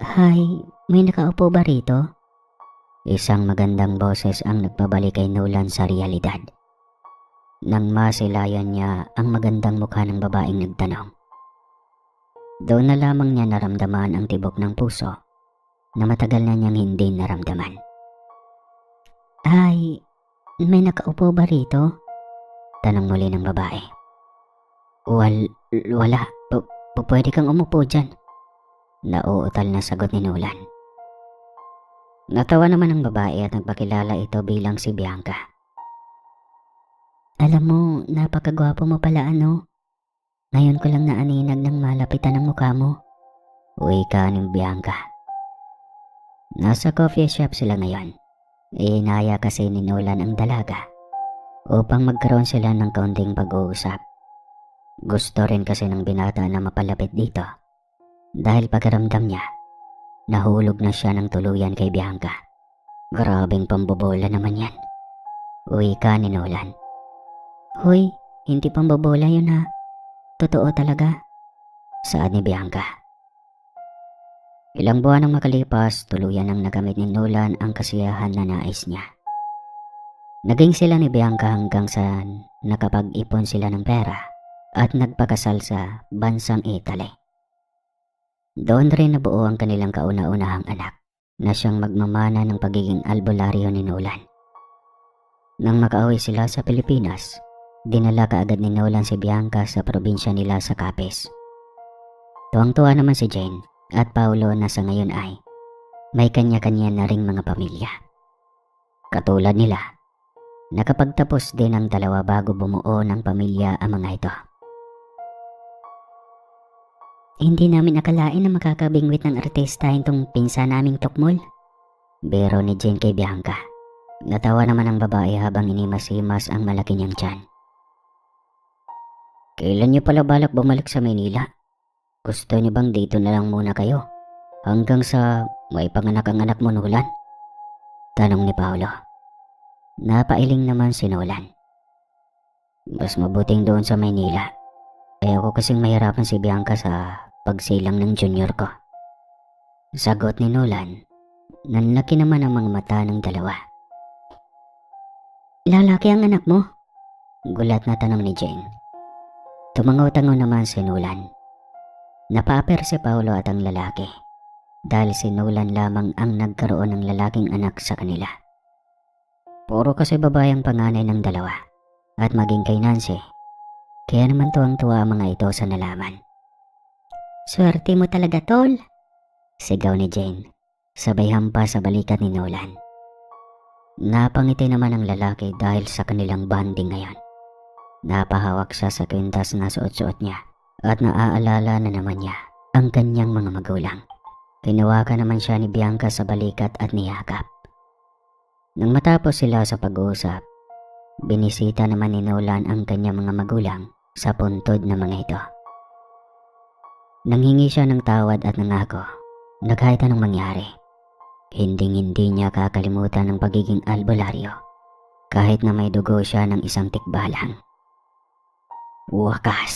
Hay, may nakaupo ba rito? Isang magandang boses ang nagpabalik kay Nolan sa realidad. Nang masilayan niya ang magandang mukha ng babaeng nagtanong. Doon na lamang niya naramdaman ang tibok ng puso na matagal na niyang hindi naramdaman. Ay, may nakaupo ba rito? Tanong muli ng babae. Wala. Pwede kang umupo dyan. Nauutal na sagot ni Nolan. Natawa naman ang babae at nagpakilala ito bilang si Bianca. Alam mo, napakagwapo mo pala ano. Ngayon ko lang naaninag ng malapitan ng mukha mo. Uwi ka ng Bianca. Nasa coffee shop sila ngayon. Inaya kasi ni Nolan ang dalaga upang magkaroon sila ng kaunting pag-uusap. Gusto rin kasi ng binata na mapalapit dito dahil pakiramdam niya nahulog na siya ng tuluyan kay Bianca. Grabeng pambobola naman yan. Uwi ka ni Nolan. Hoy, hindi pambobola yun ha. Totoo talaga. Saad ni Bianca. Ilang buwan ang makalipas, tuluyan ang nagamit ni Nolan ang kasiyahan na nais niya. Naging sila ni Bianca hanggang sa nakapag-ipon sila ng pera at nagpakasal sa bansang Italy. Doon rin nabuo ang kanilang kauna-unahang anak na siyang magmamana ng pagiging albularyo ni Nolan. Nang makauwi sila sa Pilipinas, dinala kaagad ni Nolan si Bianca sa probinsya nila sa Capiz. Tuwang-tuwa naman si Jane at Paulo na sa ngayon ay may kanya-kanya na ring mga pamilya. Katulad nila, nakapagtapos din ang dalawa bago bumuo ng pamilya ang mga ito. Hindi namin akalain na makakabingwit ng artista itong pinsa naming tukmol. Biro ni Jane kay Bianca. Natawa naman ang babae habang inimas-himas ang malaki niyang tiyan. Kailan niyo pala balak bumalik sa Maynila? Gusto niyo bang dito na lang muna kayo? Hanggang sa may panganak ang anak mo, Nolan? Tanong ni Paolo. Napailing naman si Nolan. Mas mabuting doon sa Maynila. Ayoko kasing mahirapan si Bianca sa pagsilang ng junior ko. Sagot ni Nolan. Nanlaki naman ang mga mata ng dalawa. Lalaki ang anak mo? Gulat na tanong ni Jane. Tumango-tango naman si Nolan. Napaaper si Paolo at ang lalaki dahil si Nolan lamang ang nagkaroon ng lalaking anak sa kanila. Puro kasi babae ang panganay ng dalawa at maging kay Nancy. Kaya naman tuwang-tuwa ang mga ito sa nalaman. Swerte mo talaga, tol. Sigaw ni Jane, sabay hampas sa balikat ni Nolan. Napangiti naman ang lalaki dahil sa kanilang bonding ngayon. Napahawak siya sa kwintas na suot-suot niya at naaalala na naman niya ang kanyang mga magulang. Hinawakan naman siya ni Bianca sa balikat at niyakap. Nang matapos sila sa pag-uusap, Binisita naman ni Nolan ang kanyang mga magulang sa puntod na mga ito. Nanghingi siya ng tawad at nangako na kahit anong mangyari, hindi niya kakalimutan ang pagiging albularyo kahit na may dugo siya ng isang tikbalang. Wakas,